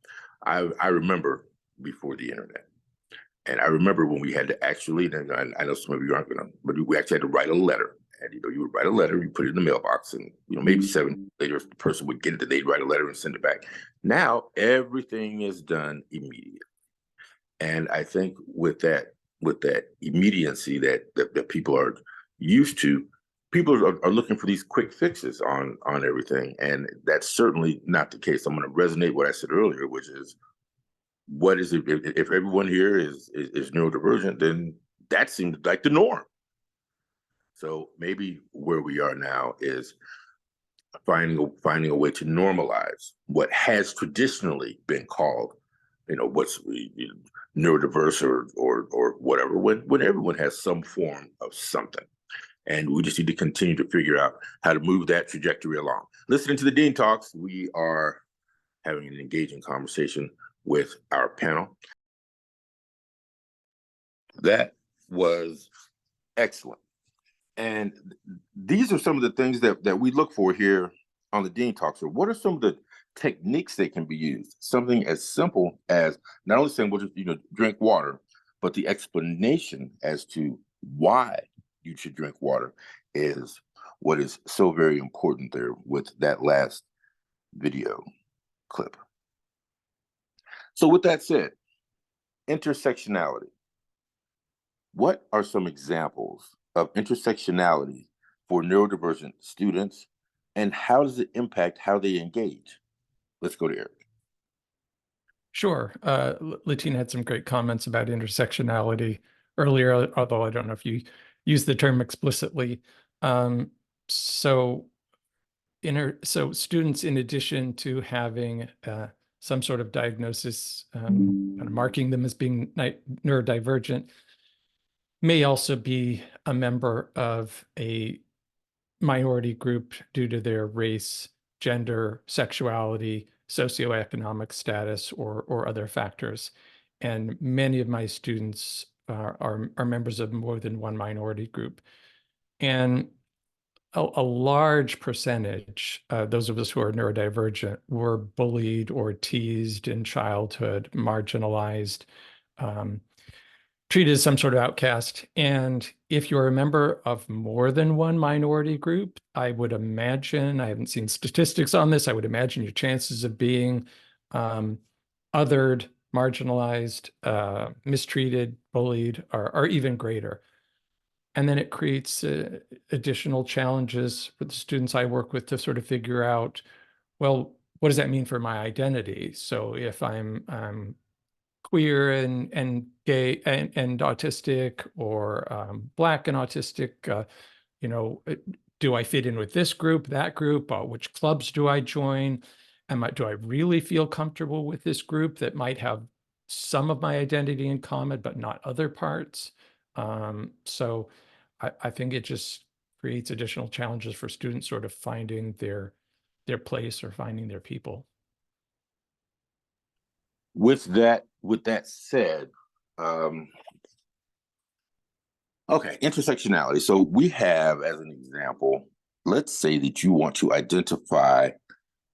I remember before the internet. And I remember when we had to actually, and I know some of you aren't gonna, but we actually had to write a letter. And you know, you would write a letter, you put it in the mailbox, and you know, maybe 7 days later, if the person would get it, they'd write a letter and send it back. Now everything is done immediately. And I think with that immediacy that people are used to, people are looking for these quick fixes on everything. And that's certainly not the case. I'm going to resonate what I said earlier, which is, what is it? If everyone here is neurodivergent, then that seems like the norm. So maybe where we are now is finding a way to normalize what has traditionally been called, you know, what's neurodiverse or whatever, when everyone has some form of something. And we just need to continue to figure out how to move that trajectory along. Listening to the DEIN Talks, we are having an engaging conversation with our panel. That was excellent. And these are some of the things that we look for here on the DEIN Talks. So what are some of the techniques that can be used? Something as simple as not only saying, well, just, you know, drink water, but the explanation as to why you should drink water is what is so very important there with that last video clip. So with that said, intersectionality. What are some examples of intersectionality for neurodivergent students, and how does it impact how they engage? Let's go to Eric. Sure. Latina had some great comments about intersectionality earlier, although I don't know if you use the term explicitly. So students, in addition to having some sort of diagnosis, kind of marking them as being neurodivergent, may also be a member of a minority group due to their race, gender, sexuality, socioeconomic status, or other factors. And many of my students are members of more than one minority group. And a large percentage, those of us who are neurodivergent, were bullied or teased in childhood, marginalized, treated as some sort of outcast. And if you're a member of more than one minority group, I would imagine, I haven't seen statistics on this, I would imagine your chances of being othered, marginalized, mistreated, bullied are even greater. And then it creates additional challenges for the students I work with to sort of figure out, well, what does that mean for my identity? So if I'm queer and gay and autistic, or Black and autistic, do I fit in with this group, that group? Which clubs do I join? Do I really feel comfortable with this group that might have some of my identity in common, but not other parts? So I think it just creates additional challenges for students sort of finding their place or finding their people. With that said, okay, intersectionality. So we have, as an example, let's say that you want to identify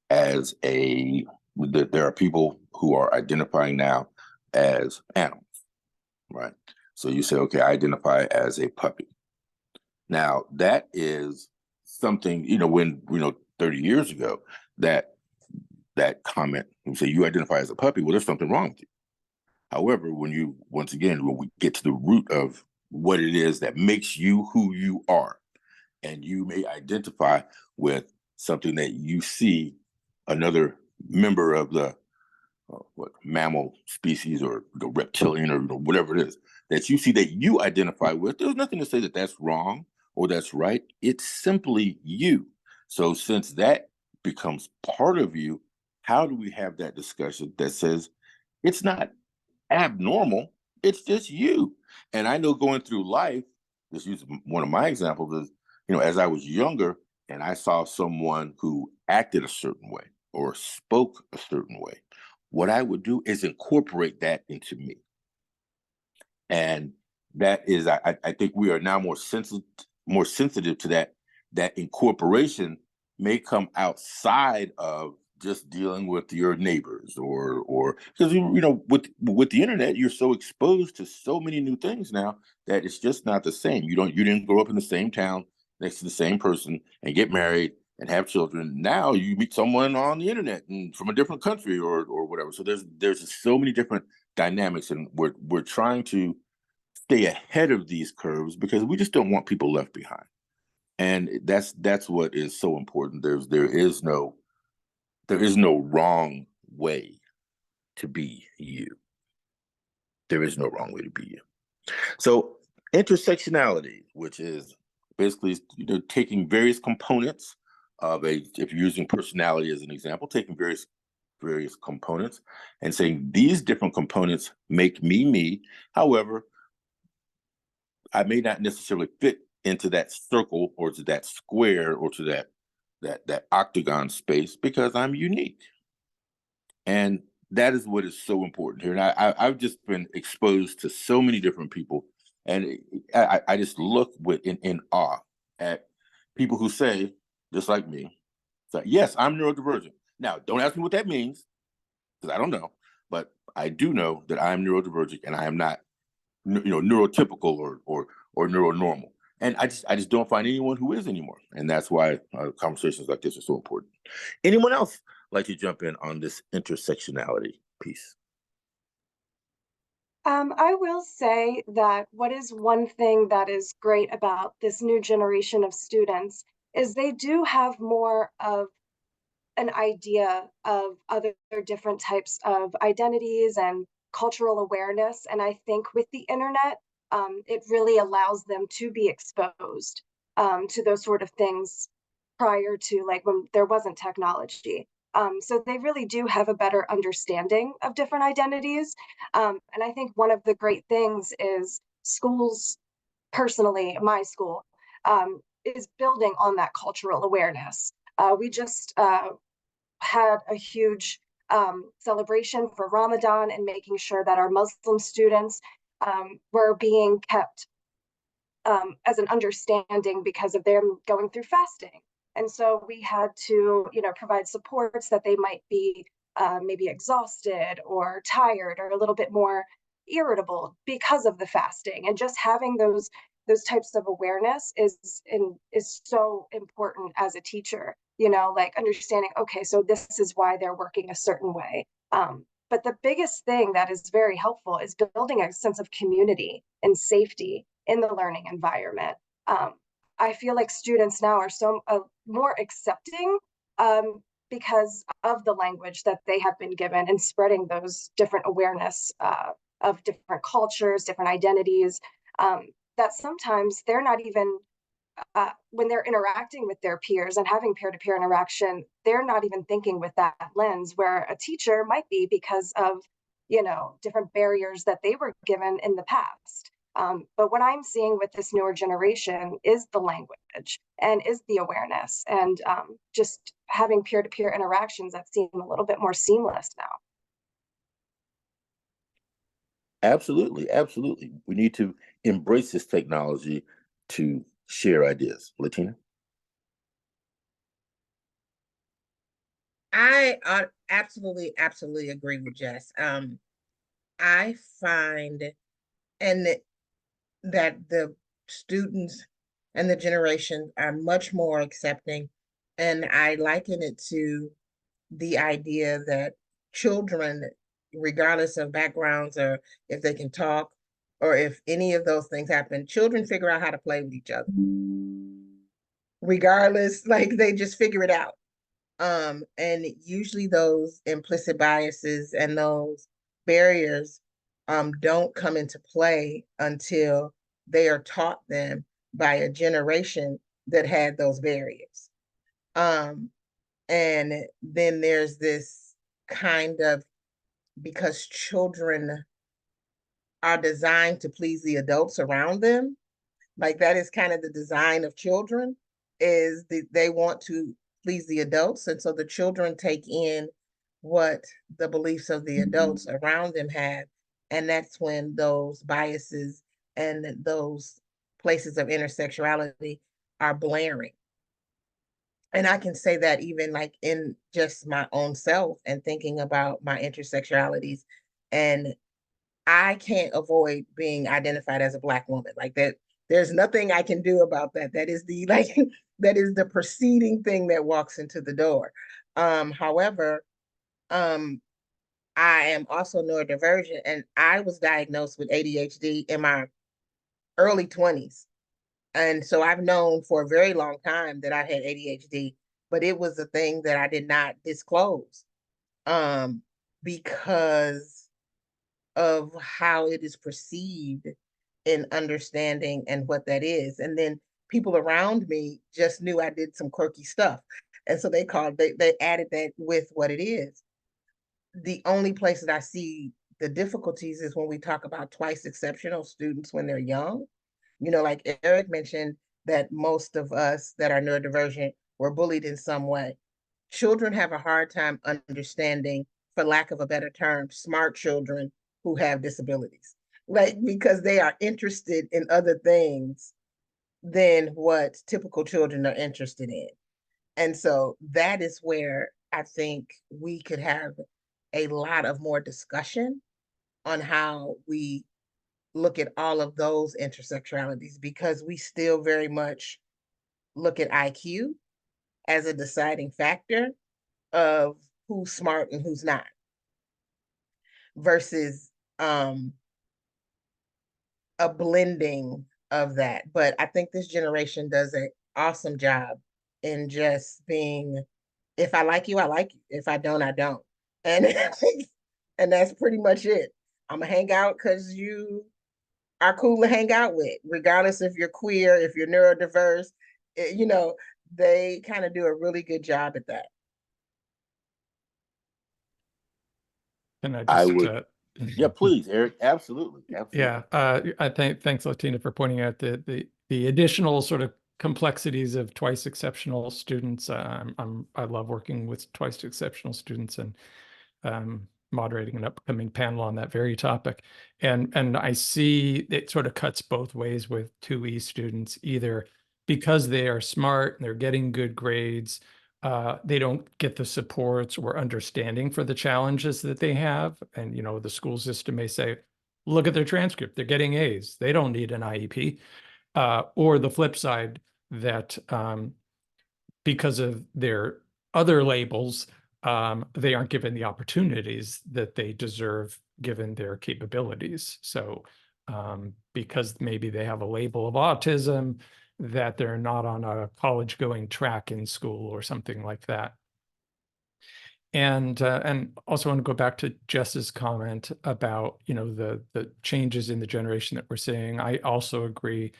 as there are people who are identifying now as animals, right? So you say, okay, I identify as a puppy. Now that is something, when 30 years ago, that comment, you say you identify as a puppy, well, there's something wrong with you. However, when we get to the root of what it is that makes you who you are, and you may identify with something that you see another member of the mammal species, or reptilian, or whatever it is that you see that you identify with, there's nothing to say that that's wrong or that's right. It's simply you. So since that becomes part of you, how do we have that discussion that says it's not abnormal, it's just you? And I know going through life, just use one of my examples is, as I was younger and I saw someone who acted a certain way or spoke a certain way, what I would do is incorporate that into me. And that is, I think we are now more sensitive to that incorporation may come outside of just dealing with your neighbors, or because with the internet, you're so exposed to so many new things now that it's just not the same. You didn't grow up in the same town next to the same person and get married and have children. Now you meet someone on the internet and from a different country or whatever. So there's so many different dynamics, and we're trying to stay ahead of these curves because we just don't want people left behind. And that's what is so important. There is no wrong way to be you. There is no wrong way to be you. So intersectionality, which is basically taking various components of if you're using personality as an example, taking various components and saying these different components make me. However, I may not necessarily fit into that circle or to that square or to that octagon space because I'm unique. And that is what is so important here. And I've just been exposed to so many different people, and I just look in awe at people who say, just like me, yes, I'm neurodivergent. Now, don't ask me what that means, because I don't know, but I do know that I'm neurodivergent and I am not neurotypical or neuronormal. And I just don't find anyone who is anymore. And that's why conversations like this are so important. Anyone else like to jump in on this intersectionality piece? I will say that what is one thing that is great about this new generation of students is they do have more of an idea of other different types of identities and cultural awareness. And I think with the internet, it really allows them to be exposed to those sort of things prior to like when there wasn't technology. So they really do have a better understanding of different identities. And I think one of the great things is schools personally, my school is building on that cultural awareness. We just had a huge celebration for Ramadan and making sure that our Muslim students were being kept as an understanding because of them going through fasting. And so we had to, provide supports that they might be maybe exhausted or tired or a little bit more irritable because of the fasting. And just having those types of awareness is so important as a teacher, like understanding, okay, so this is why they're working a certain way. But the biggest thing that is very helpful is building a sense of community and safety in the learning environment. I feel like students now are so more accepting because of the language that they have been given and spreading those different awareness of different cultures, different identities, that sometimes they're not even, when they're interacting with their peers and having peer-to-peer interaction, they're not even thinking with that lens, where a teacher might be because of, different barriers that they were given in the past. But what I'm seeing with this newer generation is the language and is the awareness, and just having peer-to-peer interactions that seem a little bit more seamless now. Absolutely, absolutely. We need to embrace this technology to share ideas. Latina? I absolutely agree with Jess. I find that the students and the generation are much more accepting, and I liken it to the idea that children, regardless of backgrounds or if they can talk or if any of those things happen, children figure out how to play with each other. Regardless, like they just figure it out. And usually those implicit biases and those barriers don't come into play until they are taught them by a generation that had those barriers. And then there's this kind of, because children are designed to please the adults around them, like that is kind of the design of children, is they want to please the adults. And so the children take in what the beliefs of the adults around them have. And that's when those biases and those places of intersectionality are blaring. And I can say that even like in just my own self and thinking about my intersectionalities, and I can't avoid being identified as a Black woman. Like that, there's nothing I can do about that. That is the that is the preceding thing that walks into the door. However, I am also neurodivergent, and I was diagnosed with ADHD in my early 20s. And so I've known for a very long time that I had ADHD, but it was a thing that I did not disclose because of how it is perceived in understanding and what that is. And then people around me just knew I did some quirky stuff. And so they added that with what it is. The only place that I see the difficulties is when we talk about twice exceptional students when they're young. Like Eric mentioned, that most of us that are neurodivergent were bullied in some way. Children have a hard time understanding, for lack of a better term, smart children who have disabilities, like because they are interested in other things than what typical children are interested in. And so that is where I think we could have a lot of more discussion on how we look at all of those intersectionalities, because we still very much look at IQ as a deciding factor of who's smart and who's not, versus a blending of that. But I think this generation does an awesome job in just being, if I like you, I like you. If I don't, I don't. And and that's pretty much it. I'm gonna hang out because you are cool to hang out with, regardless if you're queer, if you're neurodiverse. They kind of do a really good job at that. Can I I just would Yeah, please, Eric. Absolutely. Absolutely. Yeah, thanks, Latina, for pointing out the additional sort of complexities of twice exceptional students. I love working with twice exceptional students and moderating an upcoming panel on that very topic. And I see it sort of cuts both ways with 2E students, either because they are smart and they're getting good grades, they don't get the supports or understanding for the challenges that they have. And, the school system may say, look at their transcript, they're getting A's, they don't need an IEP. Or the flip side, that because of their other labels, they aren't given the opportunities that they deserve given their capabilities. So because maybe they have a label of autism, that they're not on a college going track in school or something like that. And also want to go back to Jess's comment about, the changes in the generation that we're seeing. I also agree.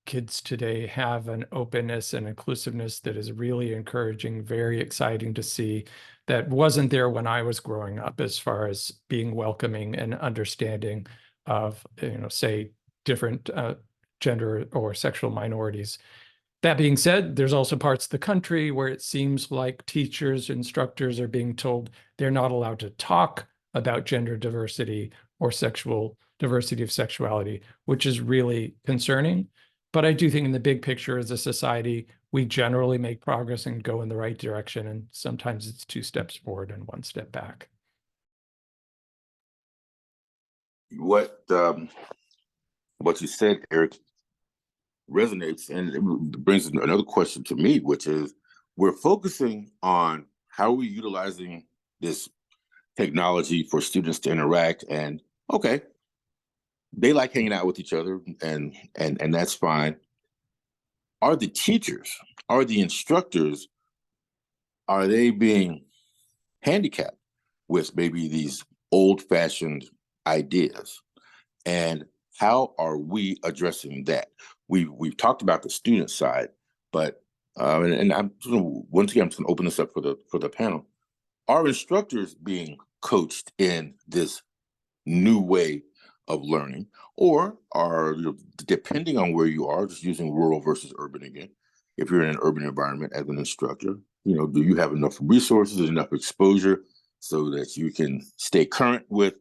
Kids today have an openness and inclusiveness that is really encouraging, very exciting to see, that wasn't there when I was growing up, as far as being welcoming and understanding of, say, different gender or sexual minorities. That being said, there's also parts of the country where it seems like teachers, instructors are being told they're not allowed to talk about gender diversity or sexual diversity of sexuality, which is really concerning. But I do think in the big picture as a society, we generally make progress and go in the right direction. And sometimes it's 2 steps forward and 1 step back. What you said, Eric, resonates, and it brings another question to me, which is, we're focusing on how we're utilizing this technology for students to interact, and okay, they like hanging out with each other, and that's fine. Are the teachers, are the instructors, are they being handicapped with maybe these old-fashioned ideas? And how are we addressing that? We've talked about the student side, but and I'm once again, I'm just going to open this up for the panel. Are instructors being coached in this new way of learning, or are, depending on where you are, just using rural versus urban again, if you're in an urban environment as an instructor, do you have enough resources, enough exposure so that you can stay current with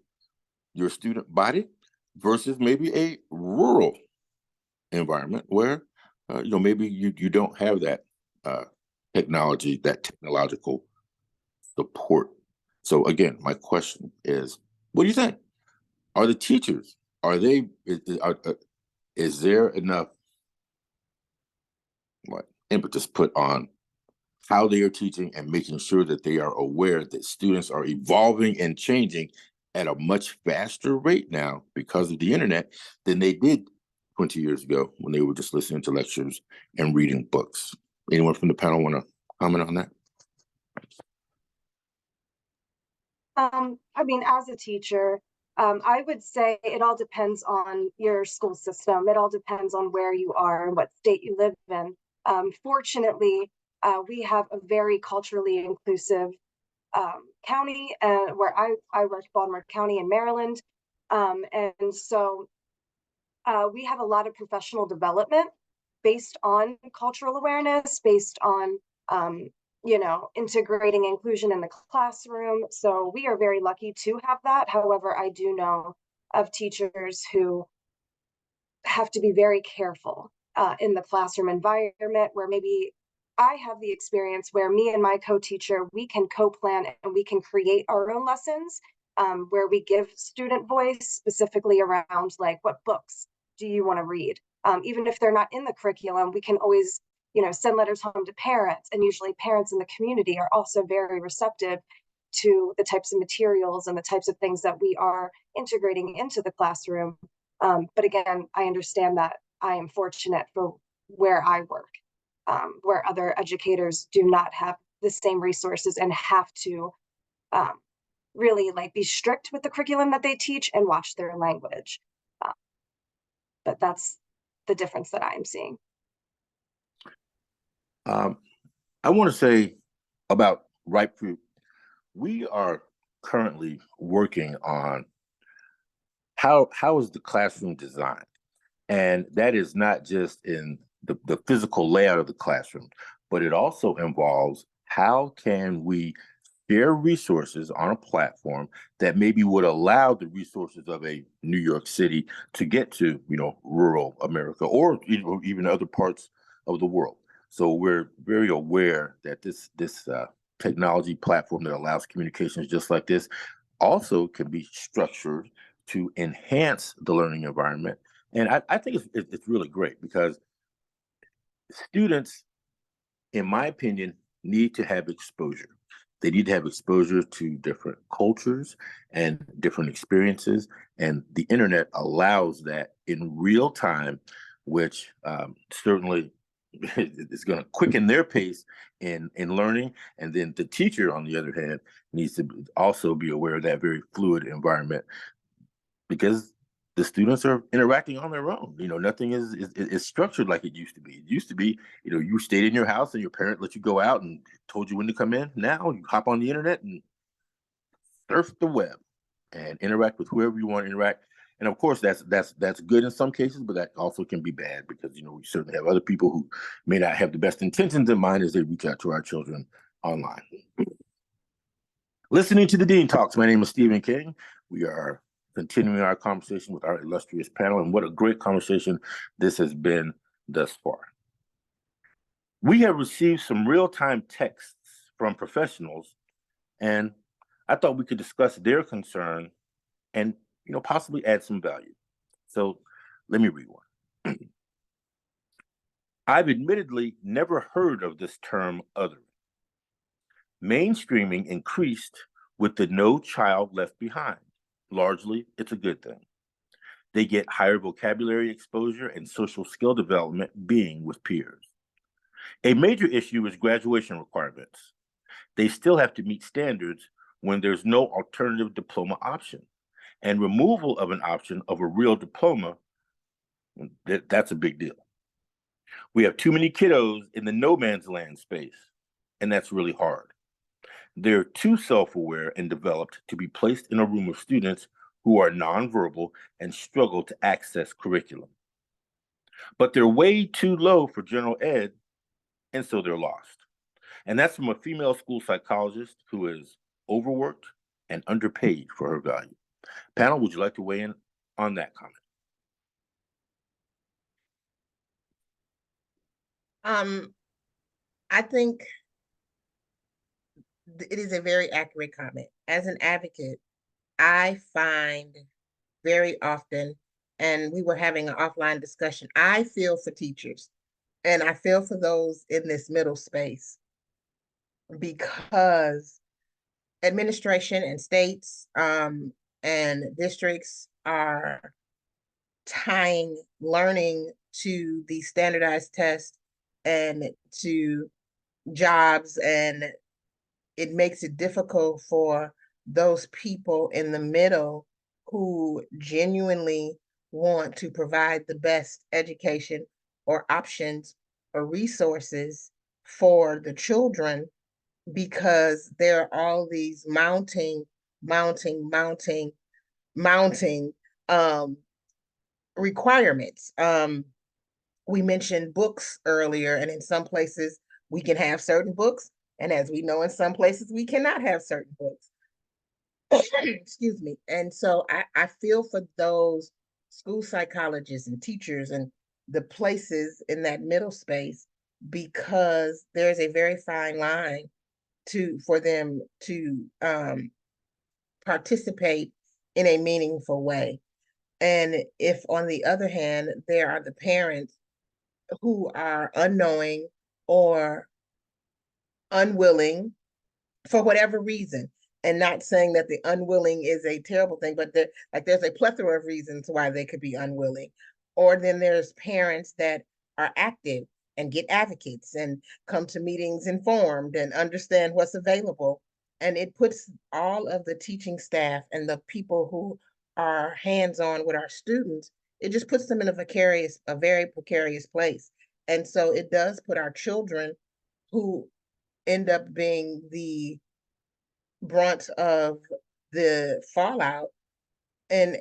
your student body, versus maybe a rural environment where maybe you don't have that technology, that technological support? So again, my question is, what do you think? Are the teachers, is there enough impetus put on how they are teaching and making sure that they are aware that students are evolving and changing at a much faster rate now because of the internet than they did 20 years ago when they were just listening to lectures and reading books? Anyone from the panel want to comment on that? I mean, as a teacher, I would say it all depends on your school system. It all depends on where you are and what state you live in. Fortunately, we have a very culturally inclusive county, where I work, Baltimore County in Maryland. And so we have a lot of professional development based on cultural awareness, based on integrating inclusion in the classroom. So we are very lucky to have that. However, I do know of teachers who have to be very careful in the classroom environment, where maybe I have the experience where me and my co-teacher, we can co-plan and we can create our own lessons, where we give student voice specifically around, like, what books do you want to read? Even if they're not in the curriculum, we can always send letters home to parents, and usually parents in the community are also very receptive to the types of materials and the types of things that we are integrating into the classroom. But again, I understand that I am fortunate for where I work, where other educators do not have the same resources and have to really be strict with the curriculum that they teach and watch their language. But that's the difference that I'm seeing. I want to say about ripe fruit. We are currently working on how is the classroom designed, and that is not just in the physical layout of the classroom, but it also involves how can we share resources on a platform that maybe would allow the resources of a New York City to get to, rural America or even other parts of the world. So we're very aware that this technology platform that allows communications just like this also can be structured to enhance the learning environment. And I think it's really great because students, in my opinion, need to have exposure. They need to have exposure to different cultures and different experiences. And the internet allows that in real time, which certainly is going to quicken their pace in learning. And then the teacher, on the other hand, needs to also be aware of that very fluid environment, because the students are interacting on their own. Nothing is structured like it used to be. It used to be, you stayed in your house and your parent let you go out and told you when to come in. Now you hop on the internet and surf the web and interact with whoever you want to interact. And of course, that's good in some cases, but that also can be bad because we certainly have other people who may not have the best intentions in mind as they reach out to our children online. Listening to the Dean Talks, my name is Stephen King. We are continuing our conversation with our illustrious panel, and what a great conversation this has been thus far. We have received some real-time texts from professionals, and I thought we could discuss their concern and possibly add some value. So let me read one. I've admittedly never heard of this term othering. Mainstreaming increased with the No Child Left Behind. Largely, it's a good thing. They get higher vocabulary exposure and social skill development being with peers. A major issue is graduation requirements. They still have to meet standards when there's no alternative diploma option. And removal of an option of a real diploma, that's a big deal. We have too many kiddos in the no man's land space, and that's really hard. They're too self-aware and developed to be placed in a room of students who are nonverbal and struggle to access curriculum. But they're way too low for general ed, and so they're lost. And that's from a female school psychologist who is overworked and underpaid for her value. Panel, would you like to weigh in on that comment? I think it is a very accurate comment. As an advocate, I find very often, and we were having an offline discussion, I feel for teachers and I feel for those in this middle space, because administration and states and districts are tying learning to the standardized test and to jobs, and it makes it difficult for those people in the middle who genuinely want to provide the best education or options or resources for the children, because there are all these mounting requirements. We mentioned books earlier, and in some places we can have certain books, and as we know, in some places we cannot have certain books. Excuse me. And so I feel for those school psychologists and teachers and the places in that middle space, because there's a very fine line for them to participate in a meaningful way. And if, on the other hand, there are the parents who are unknowing or unwilling for whatever reason, and not saying that the unwilling is a terrible thing, but there's a plethora of reasons why they could be unwilling. Or then there's parents that are active and get advocates and come to meetings informed and understand what's available. And it puts all of the teaching staff and the people who are hands-on with our students, it just puts them in a very precarious place. And so it does put our children, who end up being the brunt of the fallout and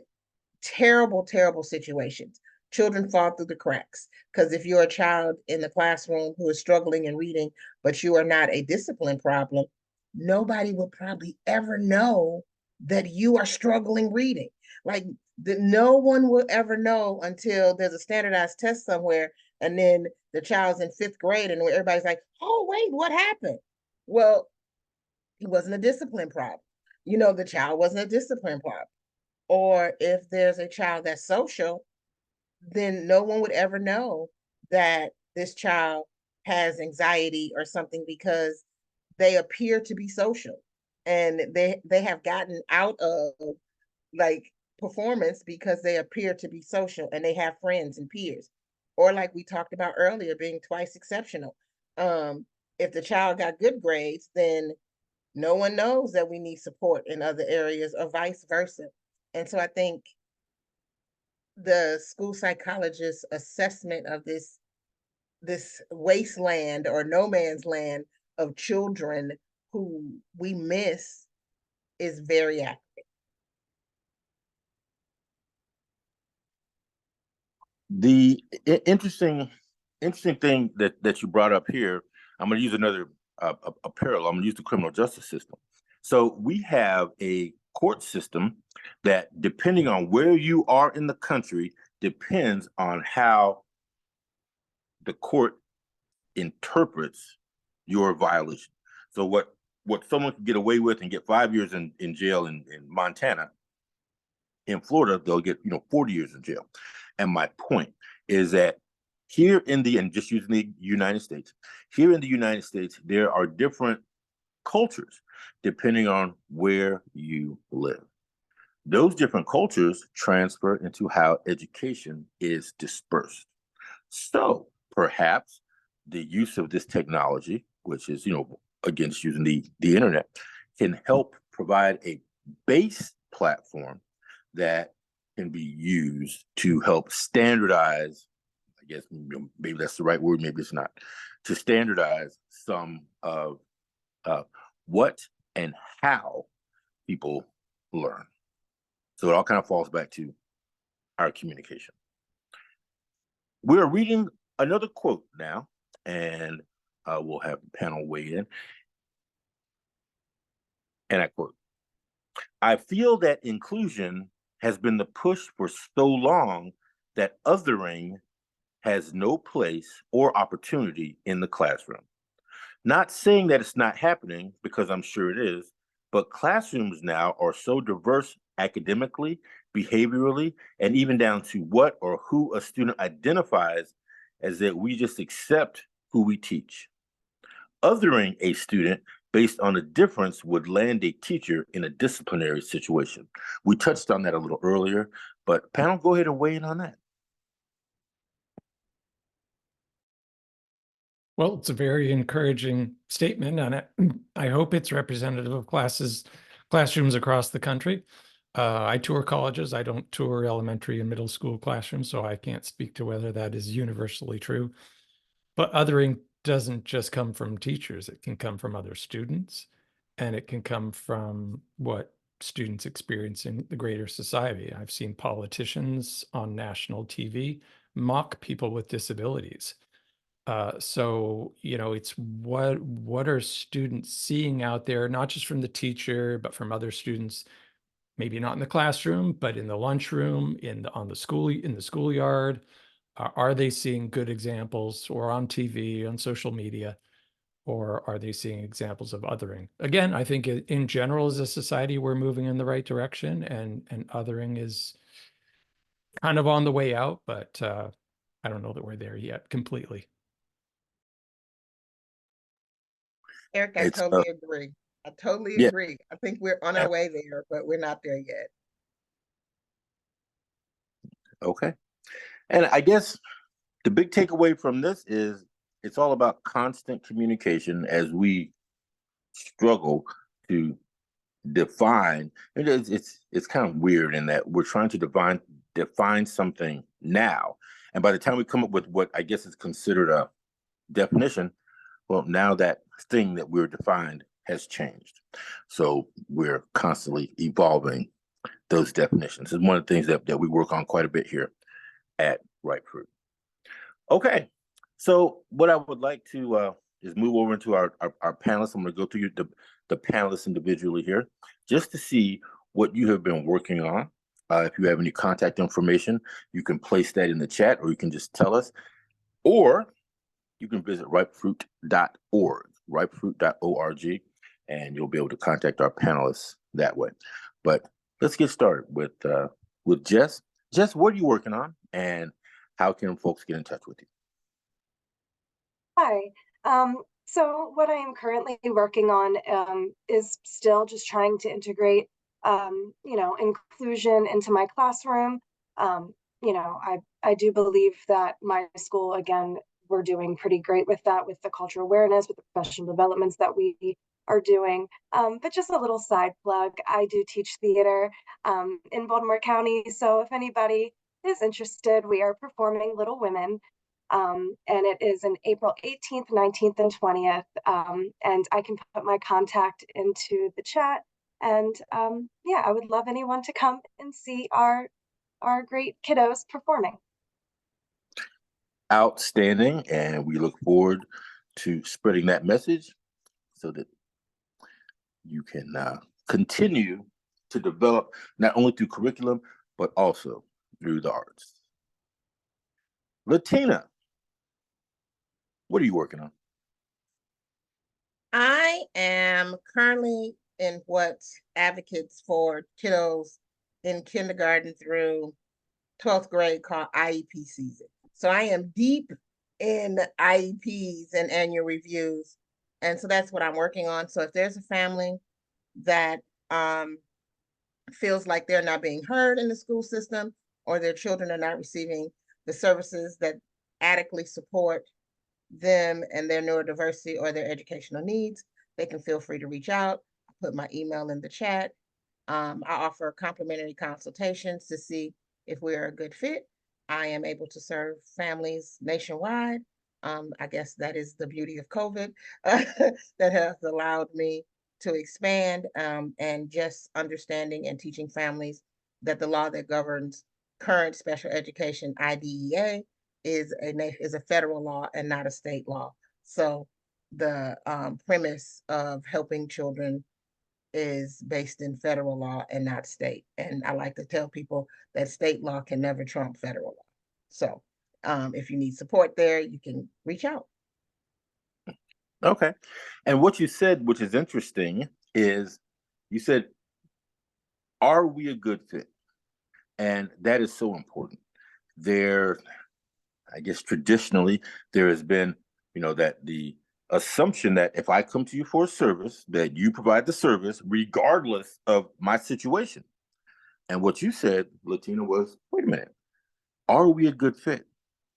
terrible, terrible situations. Children fall through the cracks because if you're a child in the classroom who is struggling in reading, but you are not a discipline problem, nobody will probably ever know that you are struggling reading. Like no one will ever know until there's a standardized test somewhere, and then the child's in 5th grade and everybody's like, oh, wait, what happened? Well, it wasn't a discipline problem. You know, the child wasn't a discipline problem. Or if there's a child that's social, then no one would ever know that this child has anxiety or something because they appear to be social, and they have gotten out of like performance because they appear to be social and they have friends and peers. Or like we talked about earlier, being twice exceptional. If the child got good grades, then no one knows that we need support in other areas or vice versa. And so I think the school psychologist's assessment of this wasteland or no man's land of children who we miss is very accurate. The interesting thing that you brought up here, I'm going to use another a parallel. I'm going to use the criminal justice system. So we have a court system that, depending on where you are in the country, depends on how the court interprets your violation. So what someone can get away with and get 5 years in jail in Montana, in Florida, they'll get 40 years in jail. And my point is that here and just using the United States, here in the United States, there are different cultures depending on where you live. Those different cultures transfer into how education is dispersed. So perhaps the use of this technology, which is, again, just using the internet, can help provide a base platform that can be used to help standardize, I guess maybe that's the right word, maybe it's not, to standardize some of what and how people learn. So it all kind of falls back to our communication. We're reading another quote now, and we'll have the panel weigh in. And I quote, "I feel that inclusion has been the push for so long that othering has no place or opportunity in the classroom. Not saying that it's not happening, because I'm sure it is, but classrooms now are so diverse academically, behaviorally, and even down to what or who a student identifies as that we just accept who we teach. Othering a student based on a difference would land a teacher in a disciplinary situation." We touched on that a little earlier, but panel, go ahead and weigh in on that. Well, it's a very encouraging statement, and I hope it's representative of classrooms across the country. I tour colleges. I don't tour elementary and middle school classrooms, so I can't speak to whether that is universally true. But othering doesn't just come from teachers. It can come from other students, and it can come from what students experience in the greater society. I've seen politicians on national TV mock people with disabilities. So, it's what are students seeing out there, not just from the teacher, but from other students, maybe not in the classroom, but in the lunchroom, in the schoolyard. Are they seeing good examples, or on TV, on social media, or are they seeing examples of othering? Again, I think in general, as a society, we're moving in the right direction, and othering is kind of on the way out, but I don't know that we're there yet completely. Eric, I totally agree. I totally agree. I think we're on our way there, but we're not there yet. Okay. And I guess the big takeaway from this is it's all about constant communication as we struggle to define. It's kind of weird in that we're trying to define something now. And by the time we come up with what I guess is considered a definition, well, now that thing that we're defined has changed. So we're constantly evolving those definitions. It's one of the things that we work on quite a bit here at Ripe Fruit. Okay, so what I would like to is move over into our panelists. I'm going to go through the panelists individually here, just to see what you have been working on. If you have any contact information, you can place that in the chat, or you can just tell us, or you can visit ripefruit.org, ripefruit.org, and you'll be able to contact our panelists that way. But let's get started with Jess. Jess, what are you working on, and how can folks get in touch with you? Hi. So what I am currently working on is still just trying to integrate, inclusion into my classroom. I do believe that my school, again, we're doing pretty great with that, with the cultural awareness, with the professional developments that we are doing. But just a little side plug, I do teach theater in Baltimore County. So if anybody is interested, we are performing Little Women. And it is in April 18th, 19th, and 20th. And I can put my contact into the chat. And yeah, I would love anyone to come and see our great kiddos performing. Outstanding, and we look forward to spreading that message so that you can continue to develop not only through curriculum, but also through the arts. Latina, what are you working on? I am currently in what advocates for kiddos in kindergarten through 12th grade called IEP season. So I am deep in IEPs and annual reviews. And so that's what I'm working on. So if there's a family that feels like they're not being heard in the school system, or their children are not receiving the services that adequately support them and their neurodiversity or their educational needs, they can feel free to reach out. I'll put my email in the chat. I offer complimentary consultations to see if we're a good fit. I am able to serve families nationwide. I guess that is the beauty of COVID that has allowed me to expand, and just understanding and teaching families that the law that governs current special education, IDEA, is a federal law and not a state law. So the premise of helping children is based in federal law and not state. And I like to tell people that state law can never trump federal law. So if you need support there, you can reach out. Okay. And what you said, which is interesting, is you said, are we a good fit? And that is so important. There, I guess traditionally, there has been, that the assumption that if I come to you for a service, that you provide the service regardless of my situation. And what you said, Latina, was, wait a minute, are we a good fit?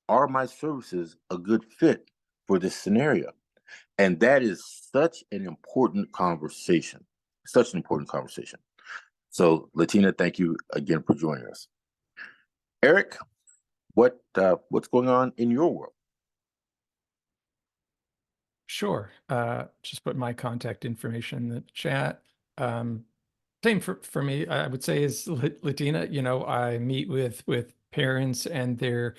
Are my services a good fit for this scenario? And that is such an important conversation, such an important conversation. So, Latina, thank you again for joining us. Eric, what's going on in your world? Sure. Just put my contact information in the chat. Same for me, I would say, is Latina. I meet with parents and their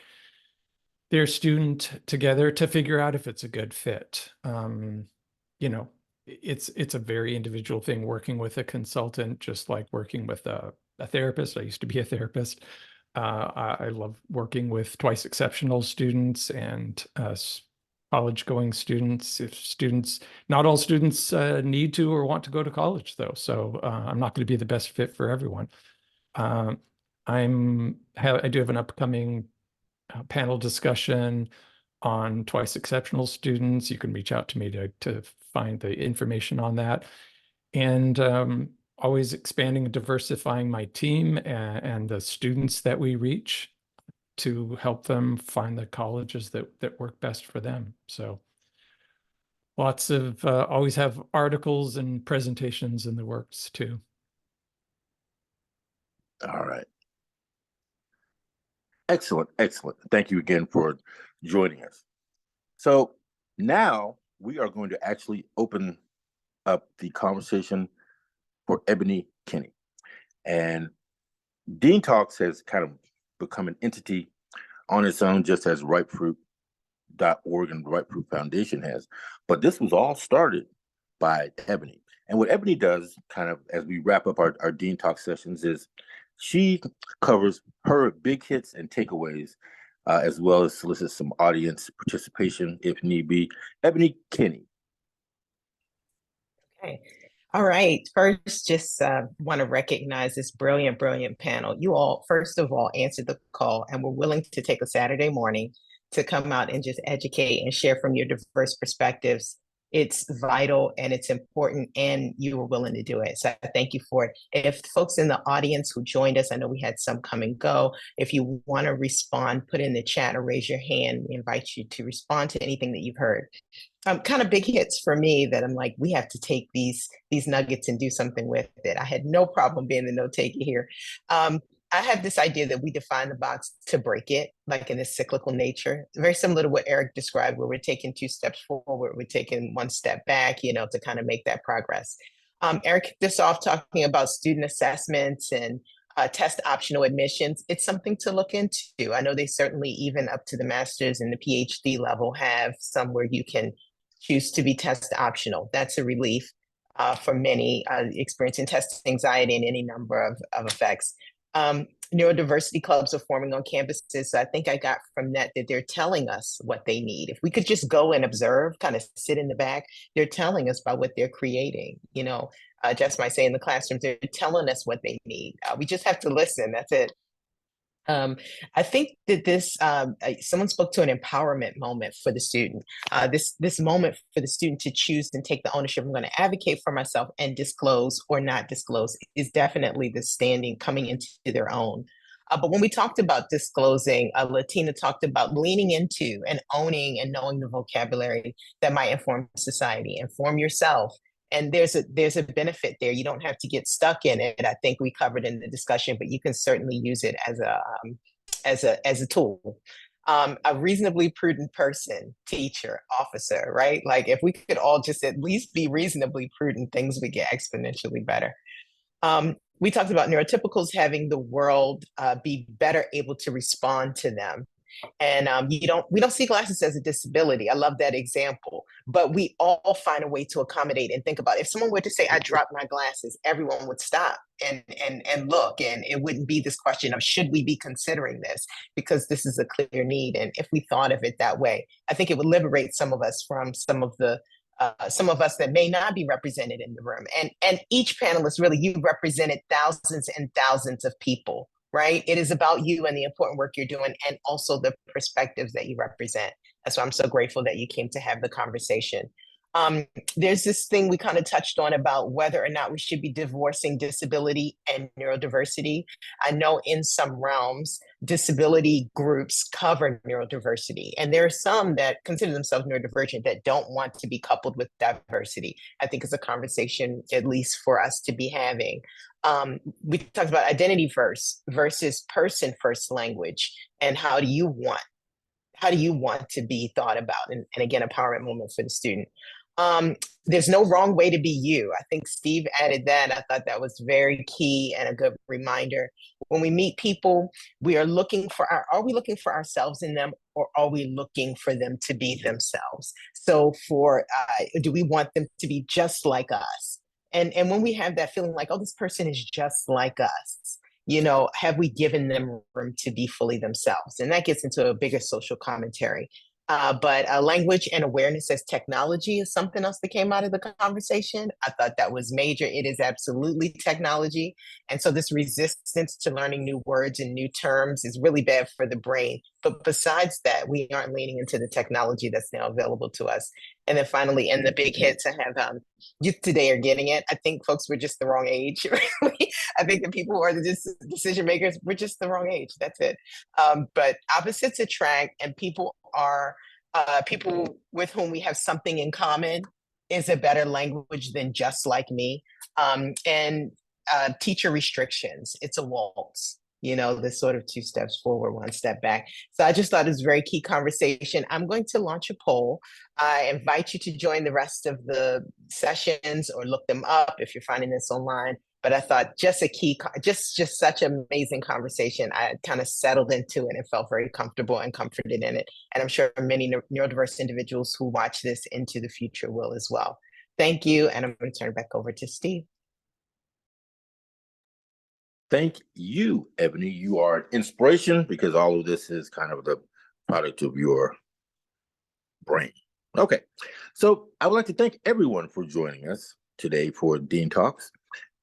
student together to figure out if it's a good fit. It's a very individual thing working with a consultant, just like working with a therapist. I used to be a therapist. I love working with twice exceptional students and college-going students. Not all students need to or want to go to college, though. So I'm not going to be the best fit for everyone. I do have an upcoming panel discussion on twice exceptional students. You can reach out to me to find the information on that. And always expanding and diversifying my team and the students that we reach to help them find the colleges that work best for them. So lots of always have articles and presentations in the works too. All right. Excellent, excellent. Thank you again for joining us. So now we are going to actually open up the conversation for Ebony Kinney. And Dean Talks has kind of become an entity on its own, just as RipeFruit.org and the Ripe Fruit Foundation has. But this was all started by Ebony. And what Ebony does, kind of as we wrap up our Dean Talk sessions, is she covers her big hits and takeaways, as well as solicits some audience participation if need be. Ebony Kinney. Okay. All right. First, just want to recognize this brilliant, brilliant panel. You all, first of all, answered the call and were willing to take a Saturday morning to come out and just educate and share from your diverse perspectives. It's vital and it's important, and you were willing to do it. So I thank you for it. If folks in the audience who joined us, I know we had some come and go. If you want to respond, put in the chat or raise your hand. We invite you to respond to anything that you've heard. Kind of big hits for me that I'm like, we have to take these nuggets and do something with it. I had no problem being the note taker here. I have this idea that we define the box to break it, like in a cyclical nature, very similar to what Eric described, where we're taking 2 steps forward, we're taking 1 step back, to kind of make that progress. Eric kicked this off talking about student assessments and test optional admissions. It's something to look into. I know they certainly, even up to the master's and the PhD level, have some where you can choose to be test optional. That's a relief for many experiencing test anxiety and any number of effects. Neurodiversity clubs are forming on campuses. So I think I got from that they're telling us what they need. If we could just go and observe, kind of sit in the back, they're telling us about what they're creating. Jess might say in the classrooms, they're telling us what they need. We just have to listen. That's it. I think that this, someone spoke to an empowerment moment for the student. This moment for the student to choose and take the ownership. I'm going to advocate for myself and disclose or not disclose is definitely the standing coming into their own. But when we talked about disclosing, Latina talked about leaning into and owning and knowing the vocabulary that might inform society, inform yourself. And there's a benefit there. You don't have to get stuck in it. I think we covered in the discussion, but you can certainly use it as a tool. A reasonably prudent person, teacher, officer, right? Like if we could all just at least be reasonably prudent, things would get exponentially better. We talked about neurotypicals having the world be better able to respond to them. And we don't see glasses as a disability. I love that example, but we all find a way to accommodate and think about it. If someone were to say, I dropped my glasses, everyone would stop and look, and it wouldn't be this question of, should we be considering this? Because this is a clear need. And if we thought of it that way, I think it would liberate some of us from some of us that may not be represented in the room. And each panelist, really, you represented thousands and thousands of people. Right? It is about you and the important work you're doing, and also the perspectives that you represent. That's why I'm so grateful that you came to have the conversation. There's this thing we kind of touched on about whether or not we should be divorcing disability and neurodiversity. I know in some realms, disability groups cover neurodiversity, and there are some that consider themselves neurodivergent that don't want to be coupled with diversity. I think it's a conversation, at least for us to be having. We talked about identity first versus person first language, and how do you want to be thought about? And again, empowerment moment for the student. There's no wrong way to be you. I think Steve added that. I thought that was very key and a good reminder. When we meet people, are we looking for ourselves in them, or are we looking for them to be themselves? So do we want them to be just like us? And when we have that feeling like, oh, this person is just like us, have we given them room to be fully themselves? And that gets into a bigger social commentary. But language and awareness as technology is something else that came out of the conversation. I thought that was major. It is absolutely technology. And so this resistance to learning new words and new terms is really bad for the brain. But besides that, we aren't leaning into the technology that's now available to us. And then finally, in the big hits, I have youth today are getting it. I think folks were just the wrong age. I think the people who are the decision makers were just the wrong age. That's it. But opposites attract, and people with whom we have something in common is a better language than just like me. And teacher restrictions, it's a waltz. you know, this sort of 2 steps forward, 1 step back. So I just thought it was a very key conversation. I'm going to launch a poll. I invite you to join the rest of the sessions or look them up if you're finding this online. But I thought just just such an amazing conversation. I kind of settled into it and felt very comfortable and comforted in it. And I'm sure many neurodiverse individuals who watch this into the future will as well. Thank you. And I'm going to turn it back over to Steve. Thank you, Ebony. You are an inspiration because all of this is kind of the product of your brain. Okay, so I would like to thank everyone for joining us today for Dean Talks.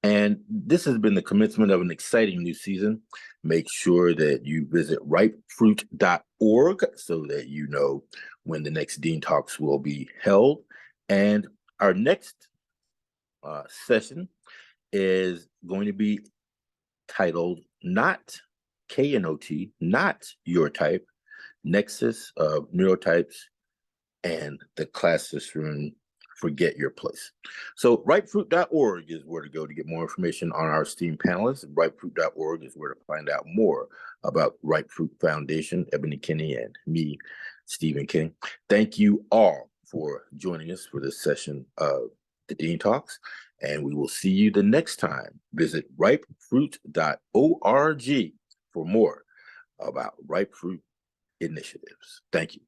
And this has been the commencement of an exciting new season. Make sure that you visit ripefruit.org so that you know when the next Dean Talks will be held. And our next session is going to be titled Not KNOT, Not Your Type, Nexus of Neurotypes and the Classroom Forget Your Place. So ripefruit.org is where to go to get more information on our esteemed panelists. Ripefruit.org is where to find out more about Ripe Fruit Foundation, Ebony Kinney, and me, Stephen King. Thank you all for joining us for this session of the Dean Talks, and we will see you the next time. Visit ripefruit.org for more about Ripe Fruit initiatives. Thank you.